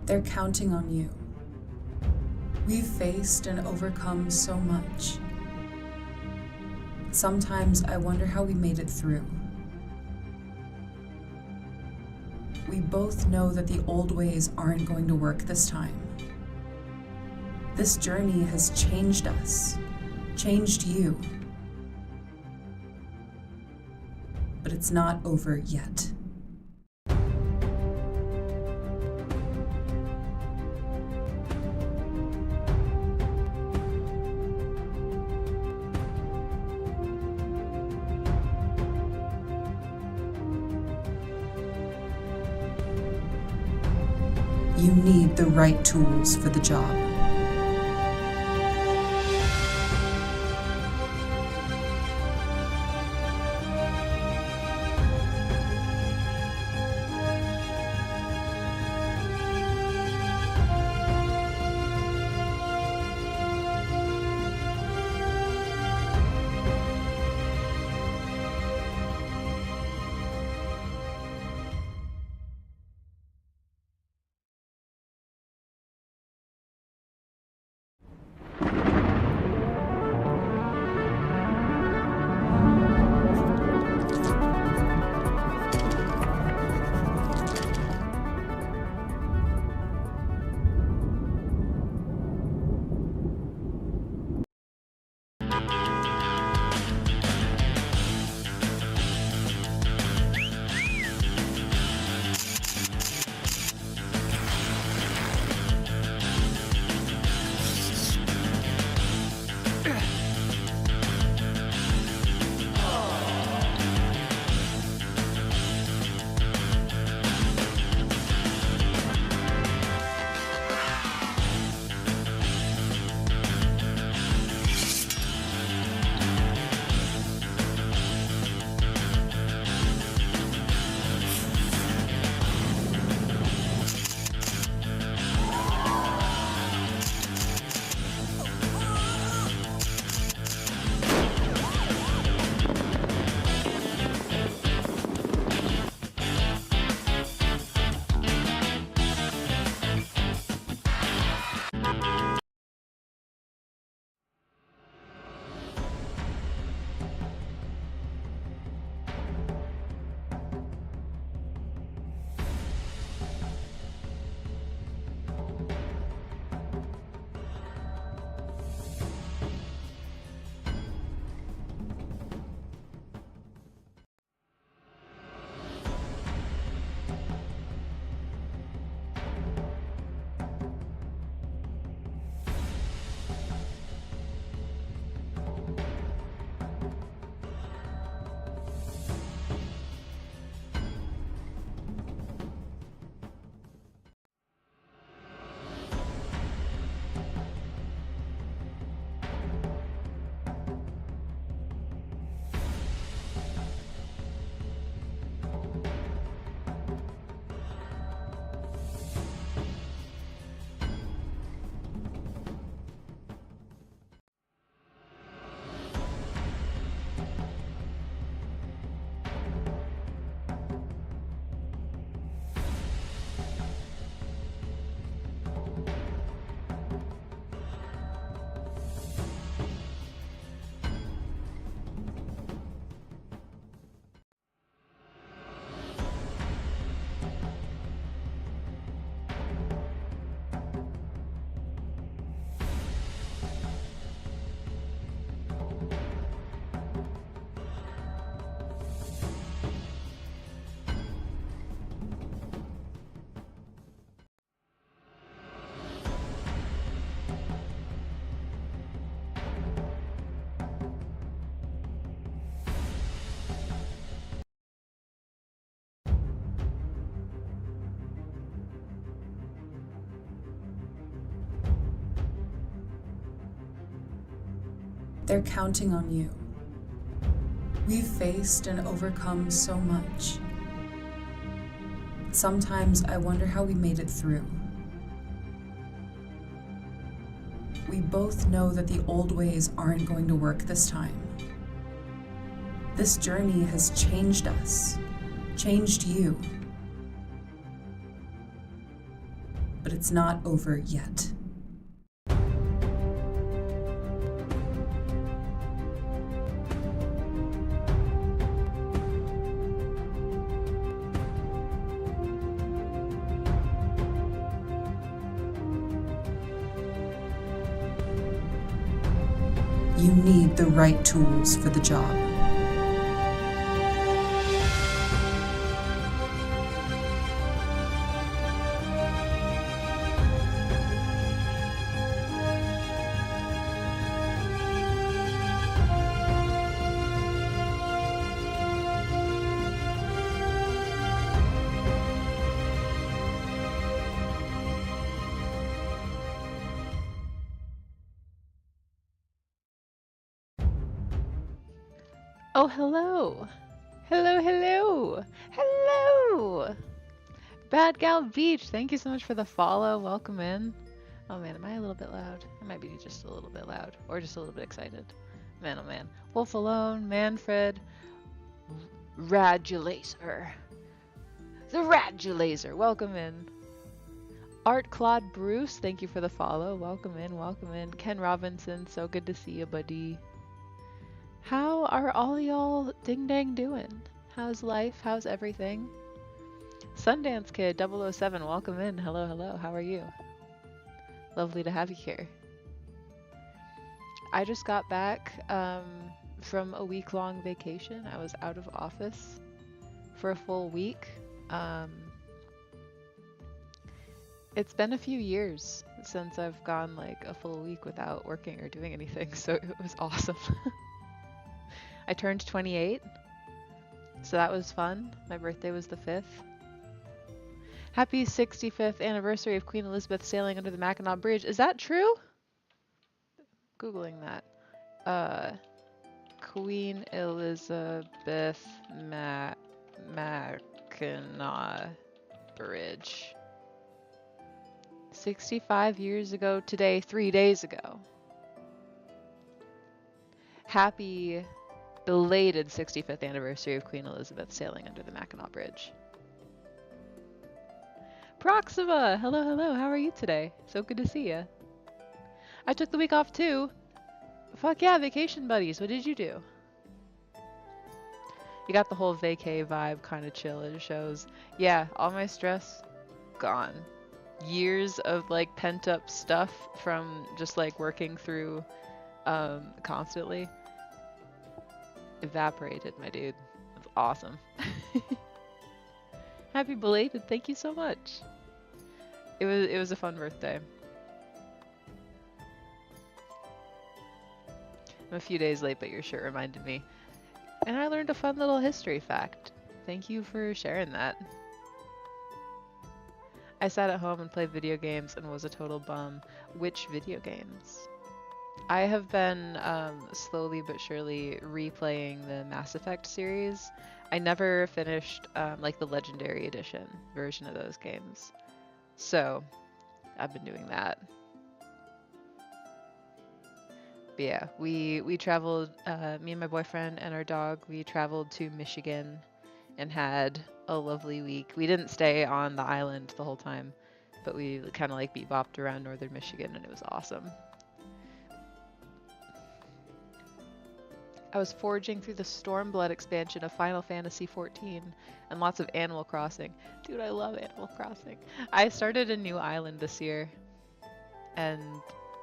They're counting on you. We've faced and overcome so much. Sometimes I wonder how we made it through. We both know that the old ways aren't going to work this time. This journey has changed us, changed you. But it's not over yet. You need the right tools for the job. They're counting on you. We've faced and overcome so much. Sometimes I wonder how we made it through. We both know that the old ways aren't going to work this time. This journey has changed us, changed you. but it's not over yet. You need the right tools for the job. Oh, hello. Hello, hello. Hello. Bad Gal Beach, thank you so much for the follow. Welcome in. Oh man, am I a little bit loud? I might be just a little bit loud or just a little bit excited. Man, oh man. Wolf Alone, Manfred, Radulaser. The Radulaser, welcome in. Art Claude Bruce, thank you for the follow. Welcome in, welcome in. Ken Robinson, so good to see you, buddy. How are all y'all ding-dang doing? How's life? How's everything? Sundance Kid 007, welcome in. Hello, hello. How are you? Lovely to have you here. I just got back from a week-long vacation. I was out of office for a full week. It's been a few years since I've gone like a full week without working or doing anything, so it was awesome. I turned 28, so that was fun. My birthday was the 5th. Happy 65th anniversary of Queen Elizabeth sailing under the Mackinac Bridge. Is that true? Googling that. Queen Elizabeth Mackinac Bridge. 65 years ago today, 3 days ago. Happy belated 65th anniversary of Queen Elizabeth sailing under the Mackinac Bridge. Proxima! Hello, hello, how are you today? So good to see you. I took the week off too. Fuck yeah, vacation buddies, what did you do? You got the whole vacay vibe, kind of chill, it shows. Yeah, all my stress, gone. Years of like pent up stuff from just like working through constantly evaporated, my dude. That's awesome. Happy belated, thank you so much. It was a fun birthday. I'm a few days late, but your shirt reminded me. And I learned a fun little history fact. Thank you for sharing that. I sat at home and played video games and was a total bum. Which video games? I have been slowly but surely replaying the Mass Effect series. I never finished like the Legendary Edition version of those games. So I've been doing that. But yeah, we traveled, me and my boyfriend and our dog, we traveled to Michigan and had a lovely week. We didn't stay on the island the whole time, but we kind of like bebopped around northern Michigan and it was awesome. I was foraging through the Stormblood expansion of Final Fantasy XIV and lots of Animal Crossing. Dude, I love Animal Crossing. I started a new island this year and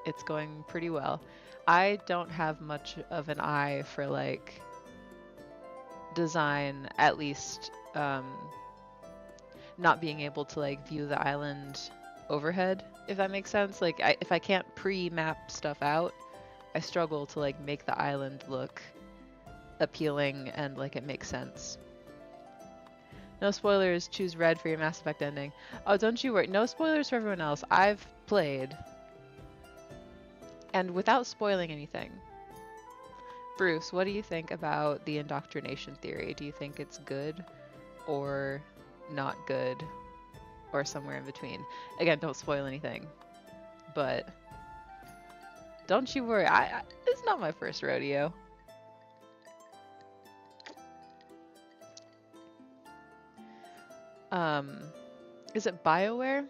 it's going pretty well. I don't have much of an eye for like design, at least not being able to like view the island overhead, if that makes sense. Like if I can't pre-map stuff out, I struggle to like make the island look appealing and like it makes sense. No spoilers, choose red for your Mass Effect ending. Oh, don't you worry. No spoilers for everyone else. I've played. And without spoiling anything, Bruce, what do you think about the indoctrination theory? Do you think it's good or not good or somewhere in between? Again, don't spoil anything, but don't you worry. It's not my first rodeo. Is it BioWare?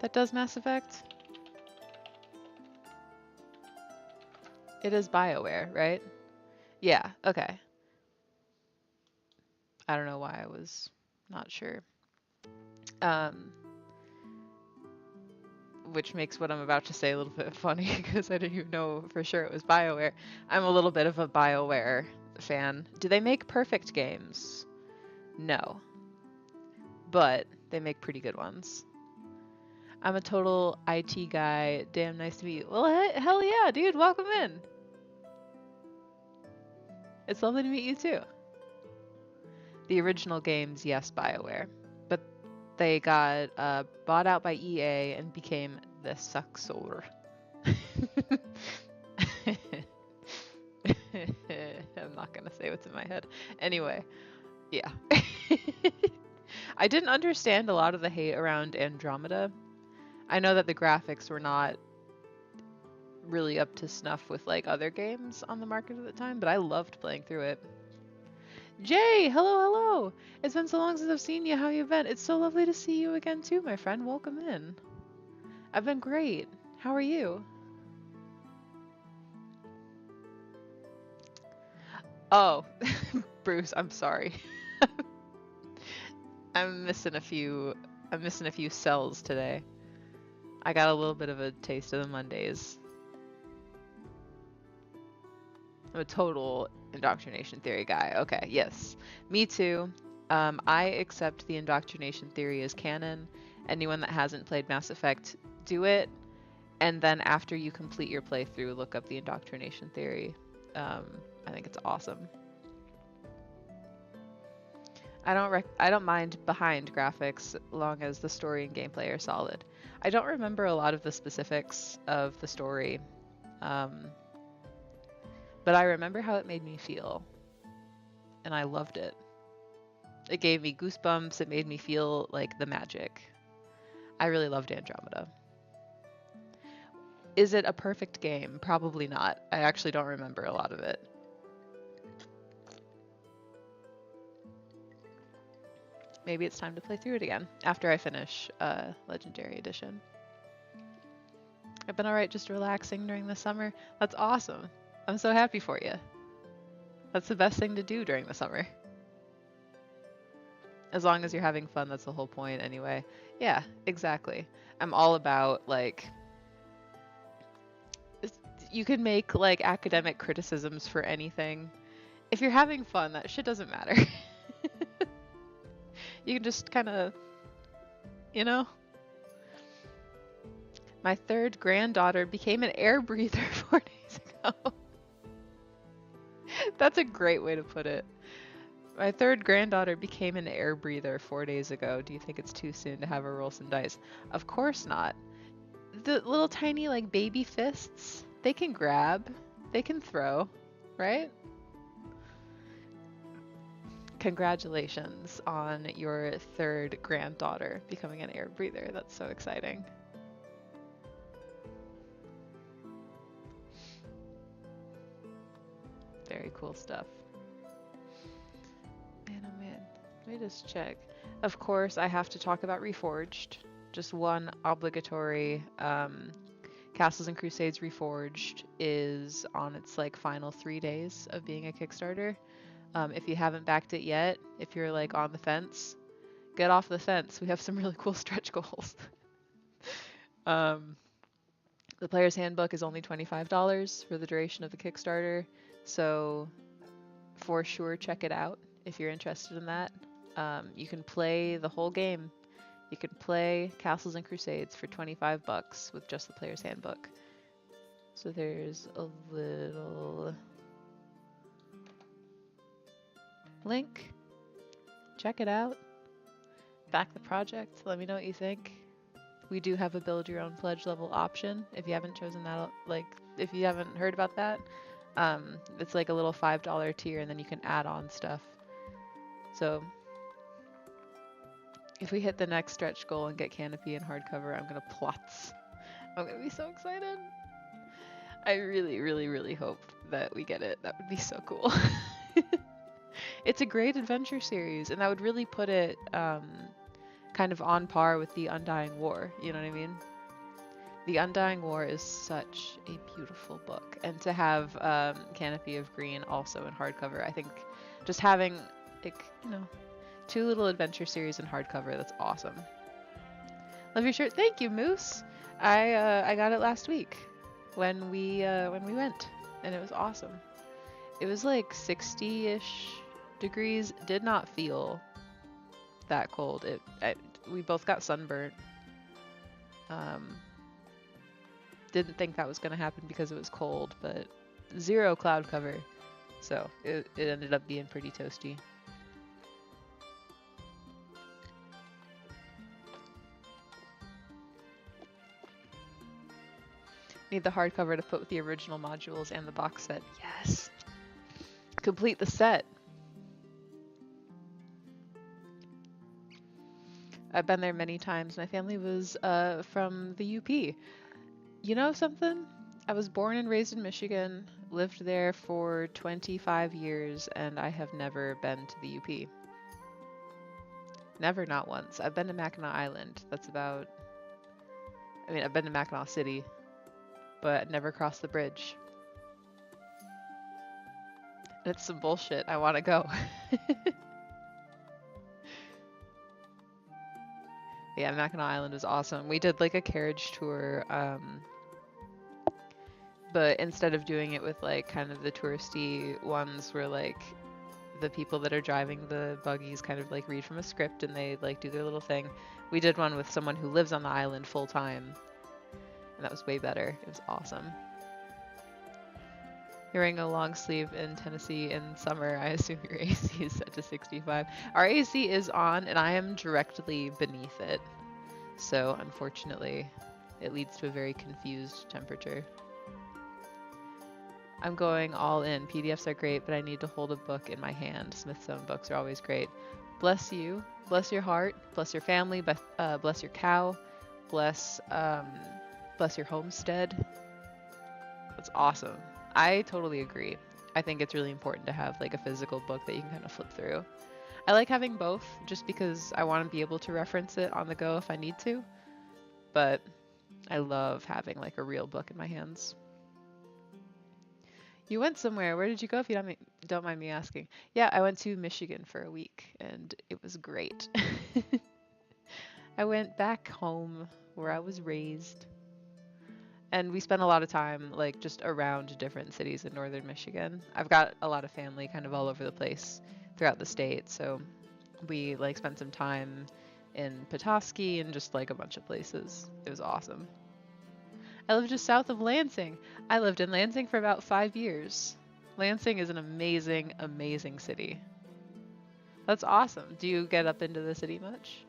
that does Mass Effect? It is BioWare, right? Yeah, okay. I don't know why I was not sure. Which makes what I'm about to say a little bit funny because I didn't even know for sure it was BioWare. I'm a little bit of a BioWare fan. Do they make perfect games? No. But they make pretty good ones. I'm a total IT guy. Damn nice to meet you. Well, hell yeah, dude. Welcome in. It's lovely to meet you too. The original games, yes, BioWare. But they got bought out by EA and became the successor. I'm not gonna say what's in my head. Anyway, yeah. I didn't understand a lot of the hate around Andromeda. I know that the graphics were not really up to snuff with like other games on the market at the time, but I loved playing through it. Jay, hello. It's been so long since I've seen you. How you been? It's so lovely to see you again too, my friend. Welcome in. I've been great. How are you? Oh, Bruce, I'm sorry. I'm missing a few cells today. I got a little bit of a taste of the Mondays. I'm a total indoctrination theory guy. Okay, yes. Me too. I accept the indoctrination theory as canon. Anyone that hasn't played Mass Effect, do it. And then after you complete your playthrough, look up the indoctrination theory. I think it's awesome. I don't mind behind graphics long as the story and gameplay are solid. I don't remember a lot of the specifics of the story, but I remember how it made me feel, and I loved it. It gave me goosebumps. It made me feel like the magic. I really loved Andromeda. Is it a perfect game? Probably not. I actually don't remember a lot of it. Maybe it's time to play through it again after I finish Legendary Edition. I've been alright just relaxing during the summer. That's awesome. I'm so happy for you. That's the best thing to do during the summer. As long as you're having fun, that's the whole point anyway. Yeah, exactly. I'm all about, like, you can make, like, academic criticisms for anything. If you're having fun, that shit doesn't matter. You can just kind of, you know? My third granddaughter became an air breather 4 days ago. That's a great way to put it. My third granddaughter became an air breather 4 days ago. Do you think it's too soon to have her roll some dice? Of course not. The little tiny, like, baby fists, they can grab, they can throw, right? Congratulations on your third granddaughter becoming an air breather. That's so exciting. Very cool stuff. Man, oh man. Let me just check. Of course, I have to talk about Reforged. Just one obligatory. Castles and Crusades Reforged is on its like final 3 days of being a Kickstarter. If you haven't backed it yet, if you're like on the fence, get off the fence. We have some really cool stretch goals. The player's handbook is only $25 for the duration of the Kickstarter, so for sure check it out if you're interested in that. You can play the whole game. You can play Castles and Crusades for $25 with just the player's handbook. So there's a little link. Check it out. Back the project. Let me know what you think. We do have a build your own pledge level option. If you haven't chosen that, like if you haven't heard about that, it's like a little $5 tier, and then you can add on stuff. So if we hit the next stretch goal and get Canopy and hardcover, I'm gonna plots. I'm gonna be so excited. I really hope that we get it. That would be so cool. It's a great adventure series, and that would really put it kind kind of on par with The Undying War, you know what I mean? The Undying War is such a beautiful book. And to have Canopy of Green also in hardcover, I think just having, like, you know, 2 little adventure series in hardcover, that's awesome. Love your shirt. Thank you, Moose. I got it last week when we went, and it was awesome. It was like 60-ish degrees. Did not feel that cold. We both got sunburnt. Didn't think that was gonna happen because it was cold, but 0 cloud cover, so it ended up being pretty toasty. Need the hardcover to put with the original modules and the box set. Yes! Complete the set! I've been there many times. My family was from the UP. You know something? I was born and raised in Michigan, lived there for 25 years, and I have never been to the UP. Never, not once. I've been to Mackinac Island. That's about... I mean, I've been to Mackinac City, but never crossed the bridge. And it's some bullshit. I want to go. Yeah, Mackinac Island was awesome. We did like a carriage tour, but instead of doing it with like kind of the touristy ones where like the people that are driving the buggies kind of like read from a script and they like do their little thing, we did one with someone who lives on the island full time, and that was way better. It was awesome. You're wearing a long sleeve in Tennessee in summer. I assume your AC is set to 65. Our AC is on and I am directly beneath it. So unfortunately, it leads to a very confused temperature. I'm going all in. PDFs are great, but I need to hold a book in my hand. Smithsonian books are always great. Bless you. Bless your heart. Bless your family. Bless your cow. Bless your homestead. That's awesome. I totally agree. I think it's really important to have like a physical book that you can kind of flip through. I like having both just because I want to be able to reference it on the go if I need to, but I love having like a real book in my hands. You went somewhere. Where did you go if you don't mind me asking? Yeah, I went to Michigan for a week and it was great. I went back home where I was raised. And we spent a lot of time like just around different cities in northern Michigan. I've got a lot of family kind of all over the place throughout the state, so we like spent some time in Petoskey and just like a bunch of places. It was awesome. I live just south of Lansing. I lived in Lansing for about 5 years. Lansing is an amazing, amazing city. That's awesome. Do you get up into the city much?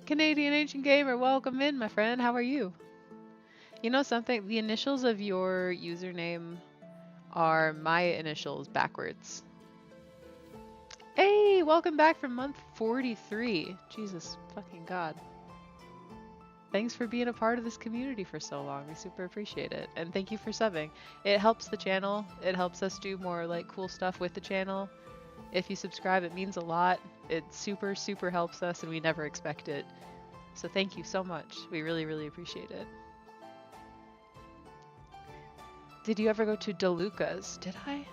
Canadian Ancient Gamer, welcome in, my friend. How are you? You know something? The initials of your username are my initials backwards. Hey, welcome back from month 43. Jesus fucking God. Thanks for being a part of this community for so long. We super appreciate it. And thank you for subbing. It helps the channel. It helps us do more like cool stuff with the channel. If you subscribe, it means a lot. It super, super helps us and we never expect it. So thank you so much. We really, really appreciate it. Did you ever go to DeLuca's? Did I?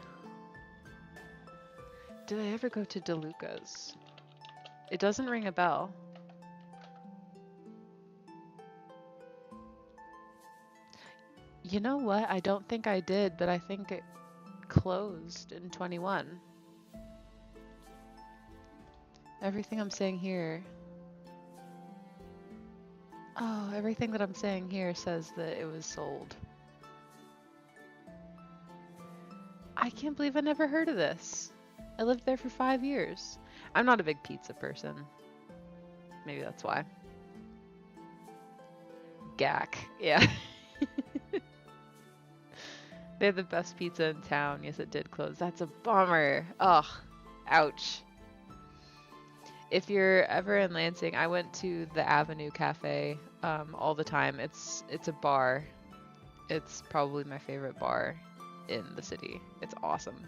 Did I ever go to DeLuca's? It doesn't ring a bell. You know what? I don't think I did, but I think it closed in 21. Everything I'm saying here... Oh, everything that I'm saying here says that it was sold. I can't believe I never heard of this. I lived there for 5 years. I'm not a big pizza person. Maybe that's why. Gack. Yeah. They have the best pizza in town. Yes, it did close. That's a bummer. Ugh. Ouch. If you're ever in Lansing, I went to the Avenue Cafe all the time. It's a bar. It's probably my favorite bar in the city. It's awesome.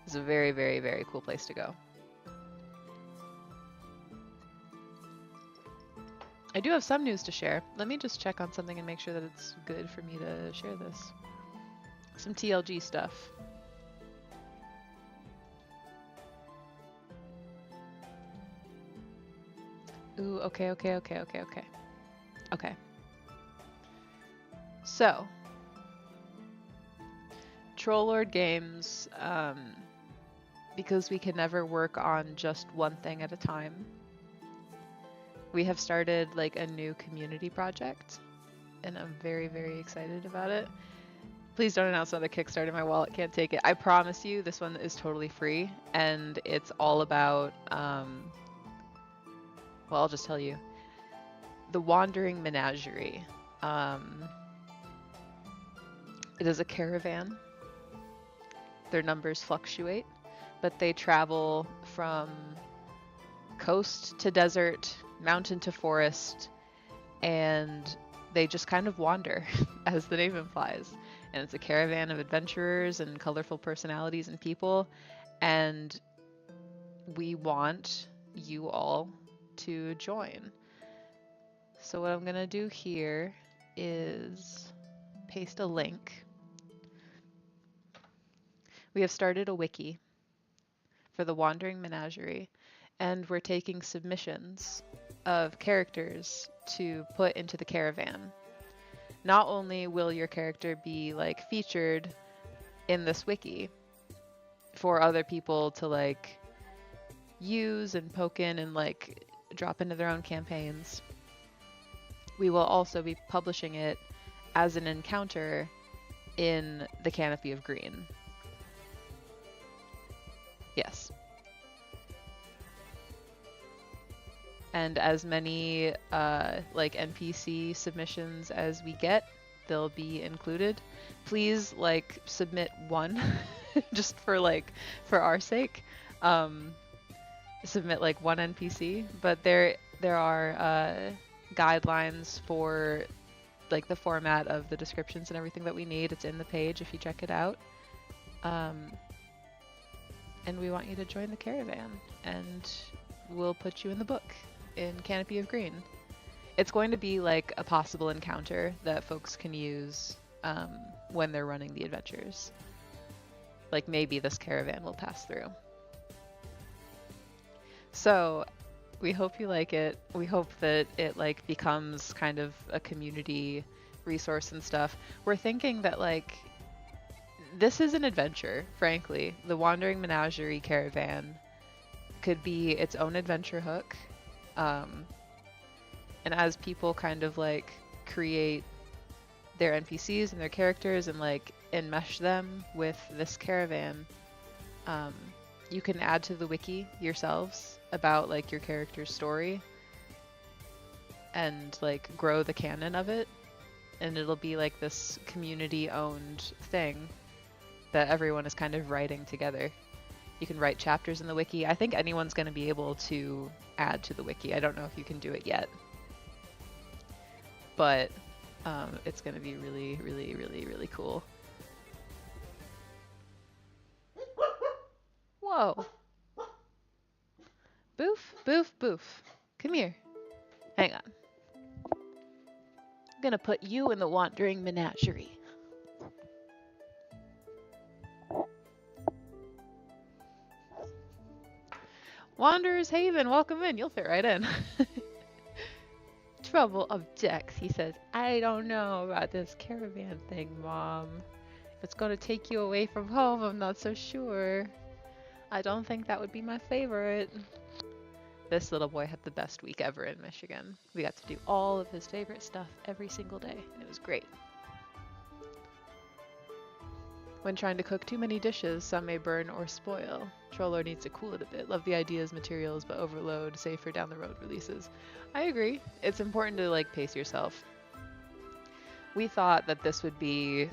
It's a very, very, very cool place to go. I do have some news to share. Let me just check on something and make sure that it's good for me to share this. Some TLG stuff. Ooh, okay. Okay. So, Trollord Games, because we can never work on just one thing at a time, we have started like a new community project, and I'm very, very excited about it. Please don't announce another Kickstarter. My wallet can't take it. I promise you, this one is totally free, and it's all about, well, I'll just tell you. The Wandering Menagerie. It is a caravan. Their numbers fluctuate, but they travel from coast to desert, mountain to forest, and they just kind of wander, as the name implies. And it's a caravan of adventurers and colorful personalities and people, and we want you all to join. So what I'm gonna do here is paste a link. We have started a wiki for the Wandering Menagerie, and we're taking submissions of characters to put into the caravan. Not only will your character be like featured in this wiki for other people to like use and poke in and like drop into their own campaigns, we will also be publishing it as an encounter in the Canopy of Green. Yes. And as many like NPC submissions as we get, they'll be included. Please like submit one just for like for our sake. Submit like one NPC, but there are guidelines for like the format of the descriptions and everything that we need. It's in the page if you check it out. And we want you to join the caravan, and we'll put you in the book in Canopy of Green. It's going to be like a possible encounter that folks can use when they're running the adventures. Like maybe this caravan will pass through. So we hope you like it. We hope that it like becomes kind of a community resource and stuff. We're thinking that like this is an adventure, frankly. The Wandering Menagerie caravan could be its own adventure hook. And as people kind of like create their NPCs and their characters and like enmesh them with this caravan, you can add to the wiki yourselves about like your character's story and like grow the canon of it, and it'll be like this community owned thing that everyone is kind of writing together. You can write chapters in the wiki. I think anyone's going to be able to add to the wiki. I don't know if you can do it yet, but it's going to be really, really, really, really cool. Whoa. Boof, boof, boof. Come here. Hang on. I'm going to put you in the Wandering Menagerie. Wanderer's Haven, welcome in. You'll fit right in. Trouble objects. He says, I don't know about this caravan thing, Mom. If it's going to take you away from home, I'm not so sure. I don't think that would be my favorite. This little boy had the best week ever in Michigan. We got to do all of his favorite stuff every single day. It was great. When trying to cook too many dishes, some may burn or spoil. Trollord needs to cool it a bit. Love the ideas, materials, but overload, save for down the road releases. I agree. It's important to like pace yourself. We thought that this would be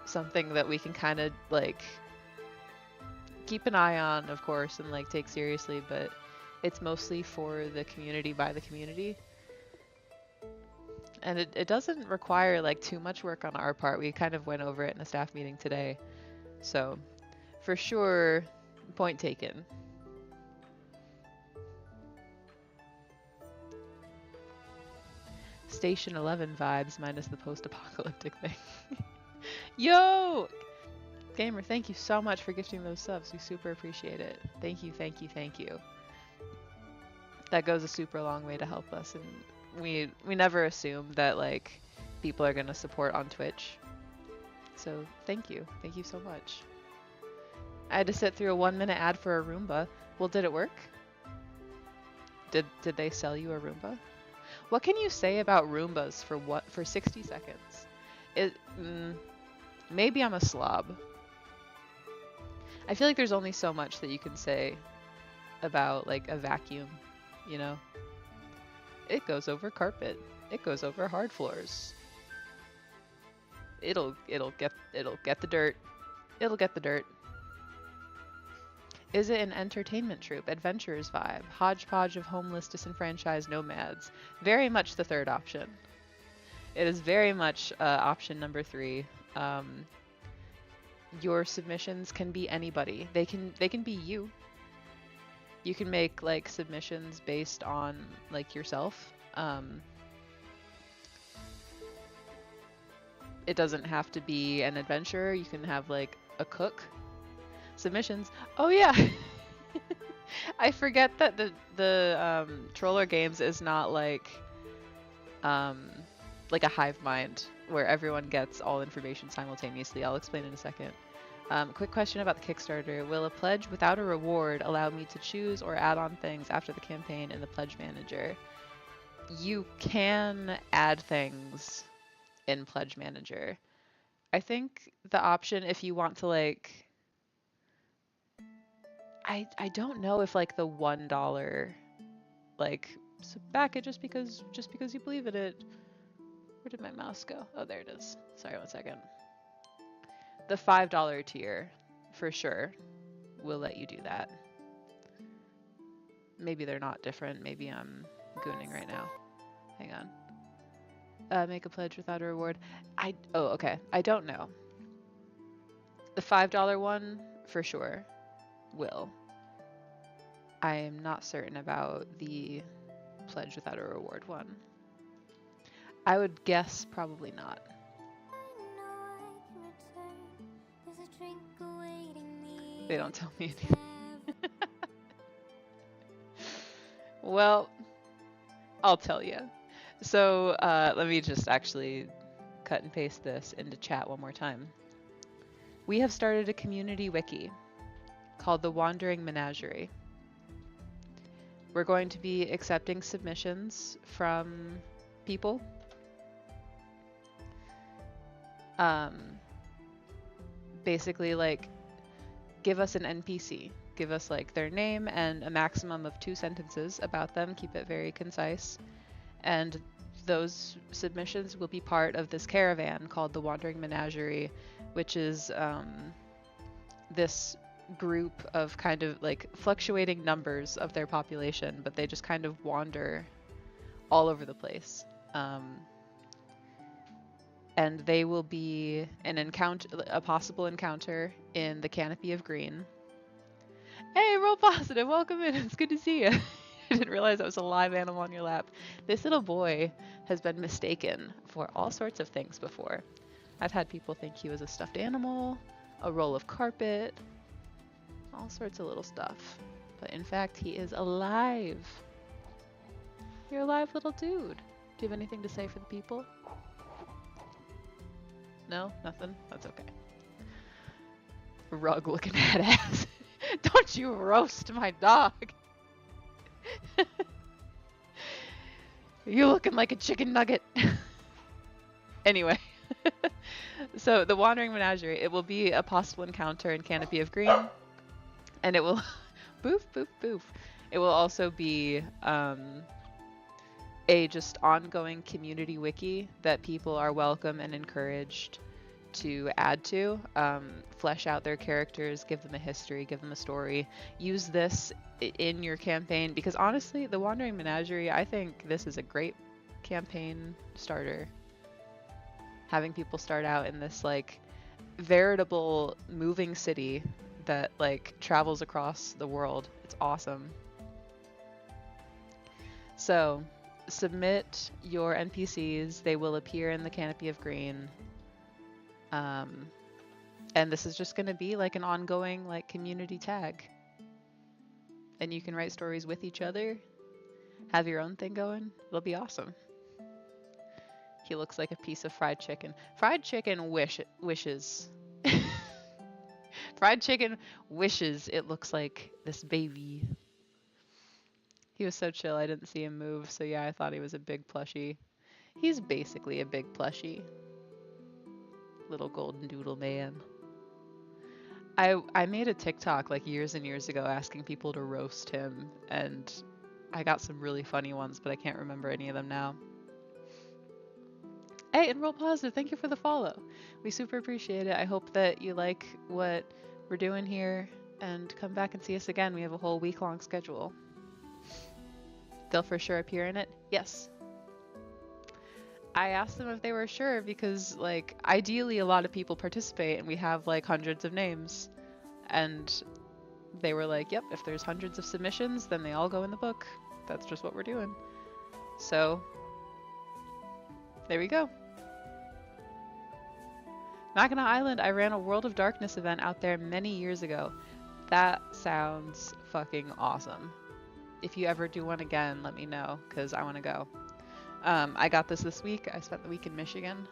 something that we can kind of like keep an eye on, of course, and like take seriously, but it's mostly for the community by the community. And it doesn't require like too much work on our part. We kind of went over it in a staff meeting today. So For sure, point taken. Station 11 vibes minus the post-apocalyptic thing. Yo! Gamer, thank you so much for gifting those subs. We super appreciate it. Thank you, thank you, thank you. That goes a super long way to help us, and we never assume that like people are gonna support on Twitch. So thank you so much. I had to sit through a 1-minute ad for a Roomba. Well, did it work? Did they sell you a Roomba? What can you say about Roombas for 60 seconds? Maybe I'm a slob. I feel like there's only so much that you can say about like a vacuum, you know? It goes over carpet. It goes over hard floors. It'll get the dirt. It'll get the dirt. Is it an entertainment troupe? Adventurers vibe. Hodgepodge of homeless, disenfranchised nomads. Very much the third option. It is very much option number 3. Your submissions can be anybody. They can be you. You can make like submissions based on like yourself. It doesn't have to be an adventurer. You can have like a cook. Submissions. Oh yeah. I forget that the Troller Games is not like a hive mind where everyone gets all information simultaneously. I'll explain in a second. Quick question about the Kickstarter. Will a pledge without a reward allow me to choose or add on things after the campaign in the Pledge Manager? You can add things in Pledge Manager. I think the option, if you want to like, I don't know if like the $1 like, so back it just because you believe in it. Where did my mouse go? Oh, there it is. Sorry, 1 second. The $5 tier, for sure, will let you do that. Maybe they're not different. Maybe I'm gooning right now. Hang on. Make a pledge without a reward. Oh, okay. I don't know. The $5 one, for sure, will. I am not certain about the pledge without a reward one. I would guess probably not. They don't tell me anything. Well, I'll tell you. So let me just actually cut and paste this into chat one more time. We have started a community wiki called the Wandering Menagerie. We're going to be accepting submissions from people. Basically, like, give us an NPC. Give us like their name and a maximum of 2 sentences about them. Keep it very concise. And those submissions will be part of this caravan called the Wandering Menagerie, which is this group of kind of like fluctuating numbers of their population, but they just kind of wander all over the place. And they will be a possible encounter in the Canopy of Green. Hey, Roll Positive, welcome in. It's good to see you. I didn't realize I was a live animal on your lap. This little boy has been mistaken for all sorts of things before. I've had people think he was a stuffed animal, a roll of carpet, all sorts of little stuff. But in fact, he is alive. You're a live little dude. Do you have anything to say for the people? No? Nothing? That's okay. Rug looking at ass. Don't you roast my dog. You looking like a chicken nugget. Anyway. So the Wandering Menagerie, it will be a possible encounter in Canopy of Green. And it will boof, boof, boof. It will also be a just ongoing community wiki that people are welcome and encouraged to add to, flesh out their characters, give them a history, give them a story. Use this in your campaign, because honestly, the Wandering Menagerie, I think this is a great campaign starter. Having people start out in this like veritable moving city that like travels across the world. It's awesome. So submit your NPCs. They will appear in the Canopy of Green. And this is just going to be like an ongoing like community tag. And you can write stories with each other, have your own thing going. It'll be awesome. He looks like a piece of fried chicken. Fried chicken wishes. Fried chicken wishes it looks like this baby. He was so chill, I didn't see him move, so yeah, I thought he was a big plushie. He's basically a big plushie. Little golden doodle man. I made a TikTok like years and years ago asking people to roast him, and I got some really funny ones, but I can't remember any of them now. Hey, Enroll Positive, thank you for the follow. We super appreciate it. I hope that you like what we're doing here, and come back and see us again. We have a whole week-long schedule. They'll for sure appear in it? Yes. I asked them if they were sure because, like, ideally a lot of people participate and we have, like, hundreds of names. And they were like, yep, if there's hundreds of submissions, then they all go in the book. That's just what we're doing. So, there we go. Mackinac Island, I ran a World of Darkness event out there many years ago. That sounds fucking awesome. If you ever do one again, let me know, because I want to go. I got this week. I spent the week in Michigan.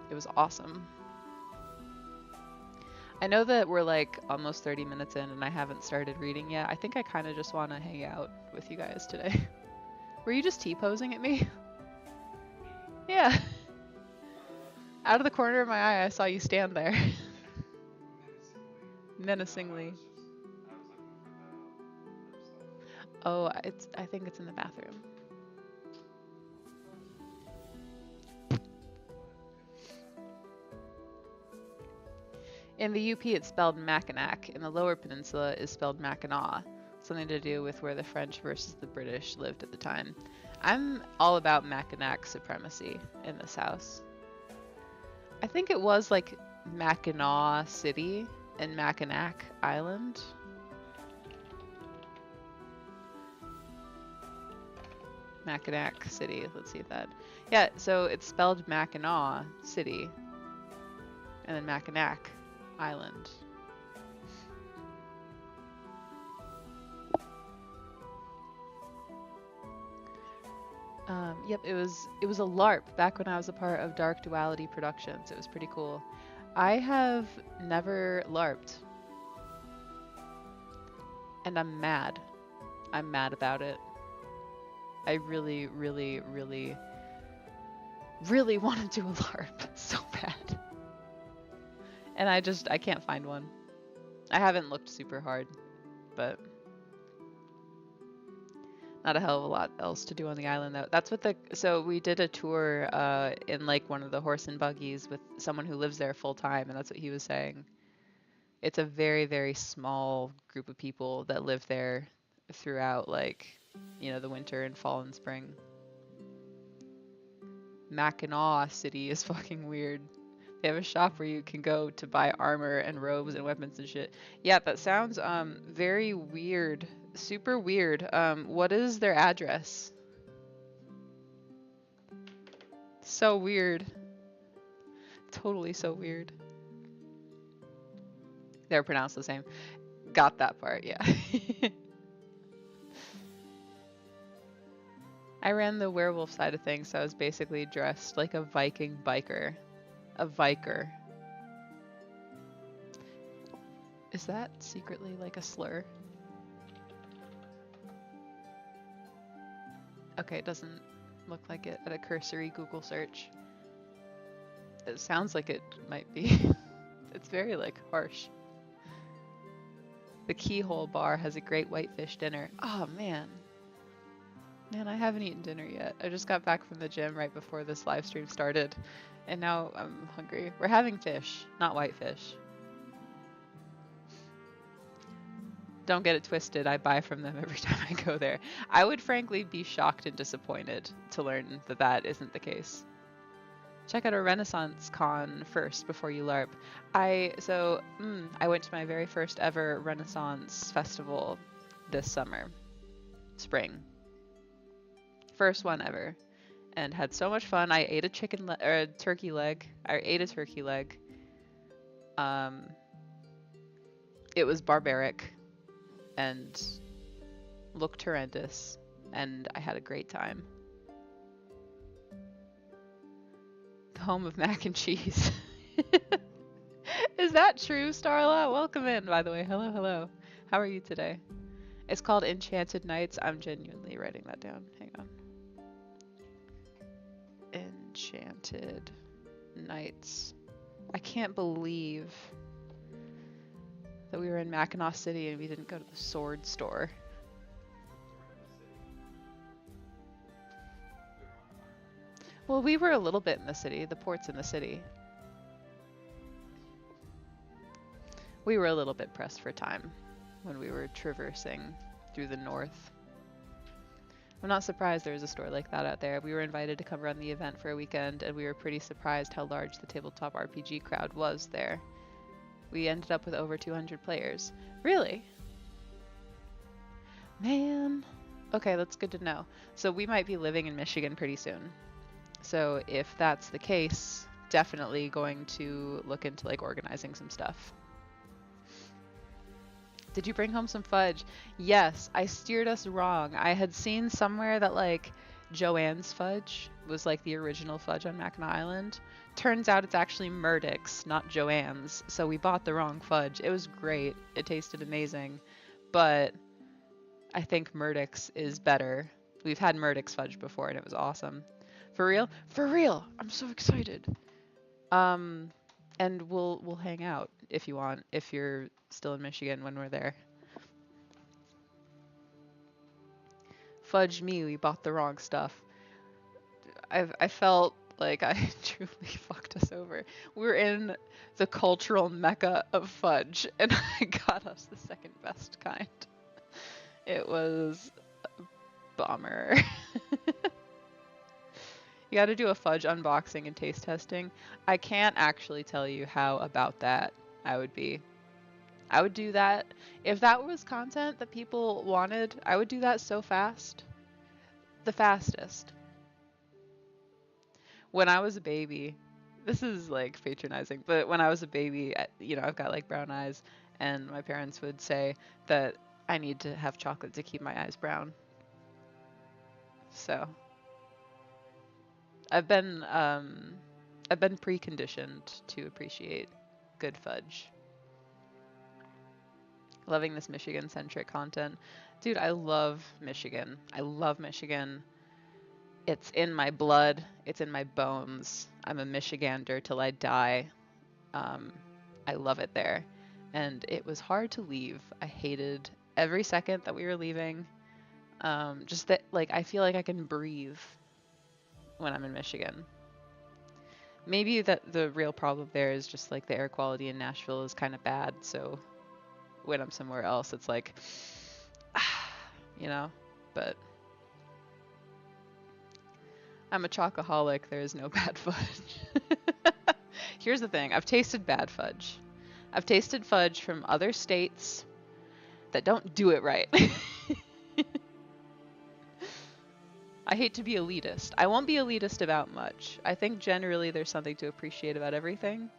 It was awesome. I know that we're like almost 30 minutes in and I haven't started reading yet. I think I kind of just want to hang out with you guys today. Were you just T-posing at me? Yeah. Out of the corner of my eye, I saw you stand there. Menacingly. Oh, I think it's in the bathroom. In the UP, it's spelled Mackinac. In the Lower Peninsula, it's spelled Mackinac. Something to do with where the French versus the British lived at the time. I'm all about Mackinac supremacy in this house. I think it was like Mackinac City and Mackinac Island. Mackinac City, let's see that. Yeah, so it's spelled Mackinac City and then Mackinac Island. Yep, it was a LARP back when I was a part of Dark Duality Productions. It was pretty cool. I have never LARPed. And I'm mad. I'm mad about it. I really, really, really, really want to do a LARP so bad. And I can't find one. I haven't looked super hard, but not a hell of a lot else to do on the island though. That's what so we did a tour in like one of the horse and buggies with someone who lives there full time, and that's what he was saying. It's a very, very small group of people that live there throughout like, you know, the winter and fall and spring. Mackinac City is fucking weird. They have a shop where you can go to buy armor and robes and weapons and shit. Yeah, that sounds very weird. Super weird. What is their address? So weird. Totally so weird. They're pronounced the same. Got that part, yeah. I ran the werewolf side of things, so I was basically dressed like a Viking biker. A Viker. Is that secretly like a slur? Okay, it doesn't look like it at a cursory Google search. It sounds like it might be. It's very like harsh. The Keyhole Bar has a great whitefish dinner. Oh man. Man, I haven't eaten dinner yet. I just got back from the gym right before this live stream started, and now I'm hungry. We're having fish, not whitefish. Don't get it twisted, I buy from them every time I go there. I would frankly be shocked and disappointed to learn that that isn't the case. Check out a Renaissance con first before you LARP. I went to my very first ever Renaissance festival this spring. First one ever, and had so much fun. I ate a turkey leg. I ate a turkey leg. It was barbaric and looked horrendous, and I had a great time. The home of mac and cheese. Is that true, Starla? Welcome in, by the way. Hello, hello. How are you today? It's called Enchanted Nights. I'm genuinely writing that down. Hang on. Enchanted Nights. I can't believe that we were in Mackinac City and we didn't go to the sword store. Well, we were a little bit in the city. The port's in the city. We were a little bit pressed for time when we were traversing through the north. I'm not surprised there was a store like that out there. We were invited to come run the event for a weekend, and we were pretty surprised how large the tabletop RPG crowd was there. We ended up with over 200 players. Really? Man. Okay, that's good to know. So we might be living in Michigan pretty soon. So if that's the case, definitely going to look into like organizing some stuff. Did you bring home some fudge? Yes, I steered us wrong. I had seen somewhere that like Joanne's fudge was like the original fudge on Mackinac Island. Turns out it's actually Murdoch's, not Joanne's. So we bought the wrong fudge. It was great. It tasted amazing. But I think Murdoch's is better. We've had Murdoch's fudge before and it was awesome. For real? For real! I'm so excited. And we'll hang out if you want, if you're still in Michigan when we're there. Fudge me, we bought the wrong stuff. I felt like I truly fucked us over. We're in the cultural mecca of fudge, and I got us the second best kind. It was a bummer. You gotta do a fudge unboxing and taste testing. I can't actually tell you how about that I would be. I would do that. If that was content that people wanted, I would do that so fast. The fastest. When I was a baby, this is like patronizing, but when I was a baby, you know, I've got like brown eyes, and my parents would say that I need to have chocolate to keep my eyes brown. So I've been preconditioned to appreciate good fudge. Loving this Michigan-centric content. Dude, I love Michigan. I love Michigan. It's in my blood. It's in my bones. I'm a Michigander till I die. I love it there. And it was hard to leave. I hated every second that we were leaving. Just that, like, I feel like I can breathe when I'm in Michigan. Maybe that the real problem there is just like the air quality in Nashville is kind of bad, so when I'm somewhere else it's like you know, but I'm a chocoholic. There is no bad fudge. Here's the thing, I've tasted bad fudge. I've tasted fudge from other states that don't do it right. I hate to be elitist. I won't be elitist about much. I think generally there's something to appreciate about everything.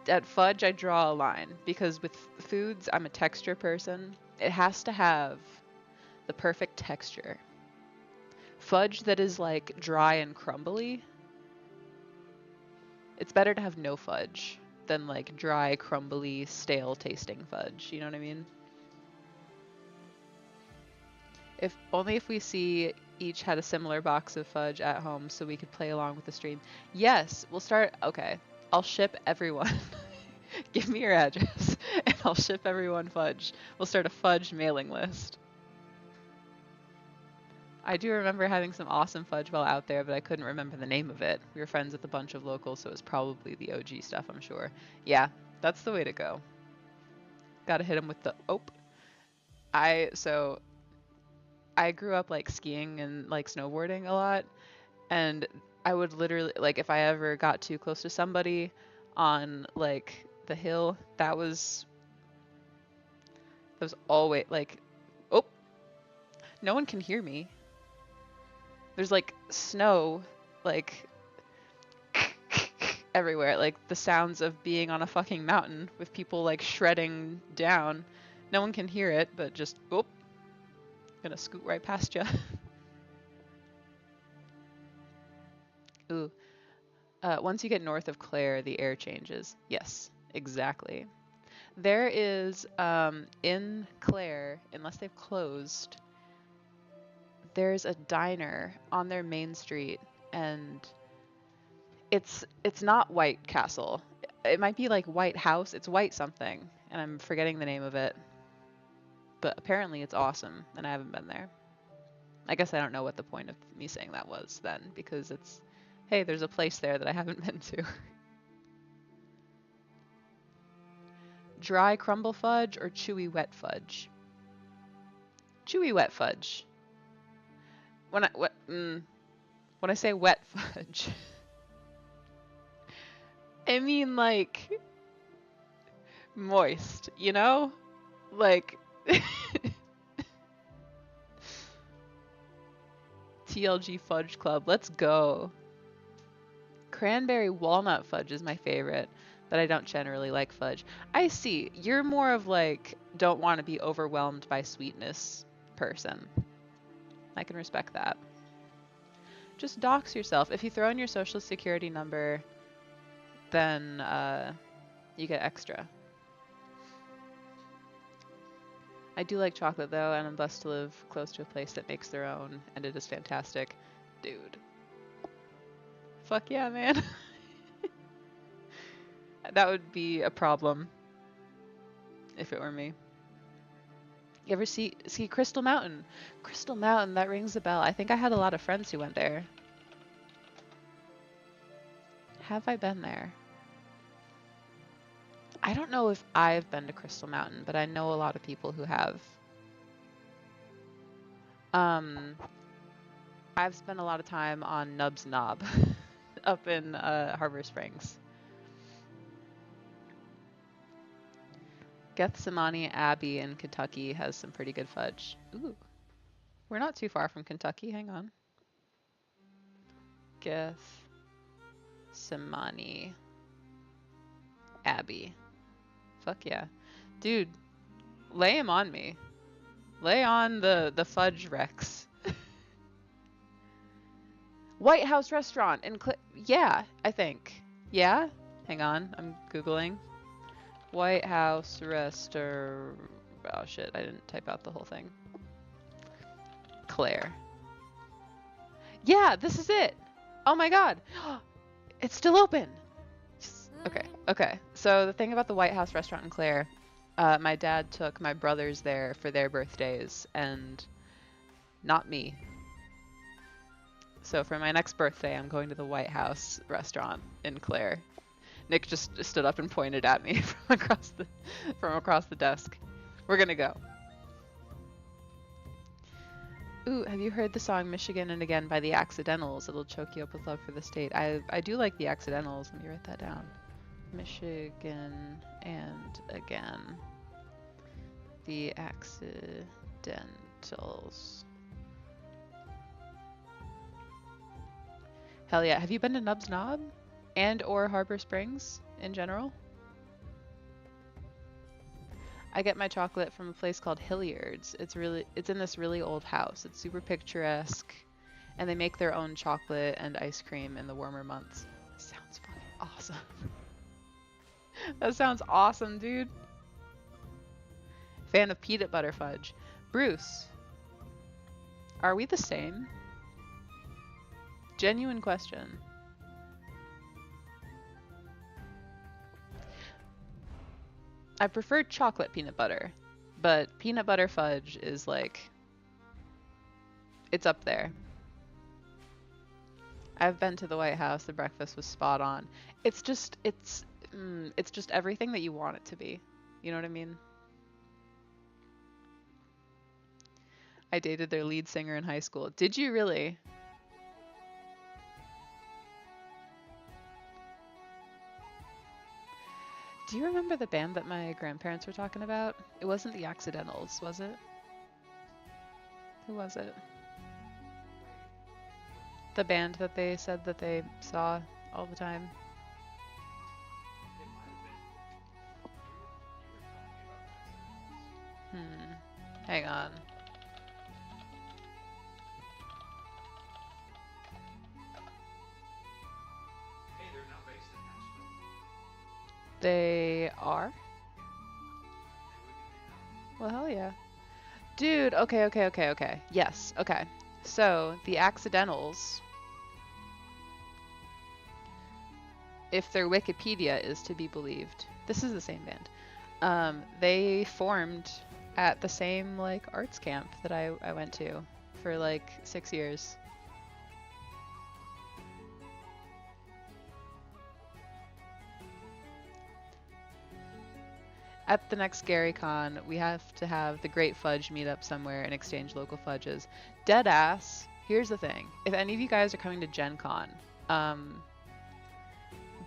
At fudge, I draw a line because with foods, I'm a texture person. It has to have the perfect texture. Fudge that is like dry and crumbly, it's better to have no fudge than like dry, crumbly, stale tasting fudge. You know what I mean? If only if we see each had a similar box of fudge at home so we could play along with the stream. Yes, we'll start. Okay, I'll ship everyone. Give me your address and I'll ship everyone fudge. We'll start a fudge mailing list. I do remember having some awesome fudge while out there, but I couldn't remember the name of it. We were friends with a bunch of locals, so it was probably the OG stuff, I'm sure. Yeah, that's the way to go. Gotta hit them with the I grew up like skiing and like snowboarding a lot, and I would literally, like, if I ever got too close to somebody on like the hill, that was always like, oh, no one can hear me. There's like snow, like everywhere, like the sounds of being on a fucking mountain with people like shredding down. No one can hear it, but just, oh, gonna scoot right past you. Ooh. Once you get north of Clare, the air changes. Yes, exactly. There is, in Clare, unless they've closed, there's a diner on their main street, and it's not White Castle. It might be like White House. It's White something, and I'm forgetting the name of it. But apparently it's awesome, and I haven't been there. I guess I don't know what the point of me saying that was then, because it's, hey, there's a place there that I haven't been to. Dry crumble fudge or chewy wet fudge? Chewy wet fudge. When I say wet fudge, I mean like moist, you know? Like TLG Fudge Club, let's go. Cranberry walnut fudge is my favorite, but I don't generally like fudge. I see. You're more of like, don't want to be overwhelmed by sweetness person. I can respect that. Just dox yourself. If you throw in your social security number, then you get extra. I do like chocolate though, and I'm blessed to live close to a place that makes their own, and it is fantastic. Dude. Fuck yeah, man. That would be a problem if it were me. You ever see Crystal Mountain? Crystal Mountain, that rings a bell. I think I had a lot of friends who went there. Have I been there? I don't know if I've been to Crystal Mountain, but I know a lot of people who have. I've spent a lot of time on Nub's Knob up in Harbor Springs. Gethsemane Abbey in Kentucky has some pretty good fudge. Ooh. We're not too far from Kentucky. Hang on. Gethsemane Abbey. Fuck yeah. Dude, lay him on me. Lay on the fudge Rex. White House Restaurant in yeah, I think. Yeah? Hang on, I'm Googling. White House Restaurant. Oh shit, I didn't type out the whole thing. Claire. Yeah, this is it. Oh my god. It's still open. Okay, okay. So the thing about the White House Restaurant in Clare, my dad took my brothers there for their birthdays, and not me. So for my next birthday, I'm going to the White House Restaurant in Clare. Nick just stood up and pointed at me from across the desk. We're gonna go. Ooh, have you heard the song Michigan and Again by the Accidentals? It'll choke you up with love for the state. I do like the Accidentals. Let me write that down. Michigan and Again. The Accidentals. Hell yeah. Have you been to Nub's Knob? And or Harbor Springs in general? I get my chocolate from a place called Hilliard's. It's in this really old house. It's super picturesque, and they make their own chocolate and ice cream in the warmer months. Sounds fucking awesome. That sounds awesome, dude. Fan of peanut butter fudge. Bruce, are we the same? Genuine question. I prefer chocolate peanut butter, but peanut butter fudge is like, it's up there. I've been to the White House. The breakfast was spot on. It's just everything that you want it to be. You know what I mean? I dated their lead singer in high school. Did you really? Do you remember the band that my grandparents were talking about? It wasn't the Accidentals, was it? Who was it? The band that they said that they saw all the time. Hang on. They are? Well, hell yeah. Dude, okay. Yes, okay. So, the Accidentals, if their Wikipedia is to be believed, this is the same band. They formed at the same, like, arts camp that I went to for, like, 6 years. At the next GaryCon, we have to have the Great Fudge meet up somewhere and exchange local fudges. Dead ass. Here's the thing. If any of you guys are coming to Gen Con,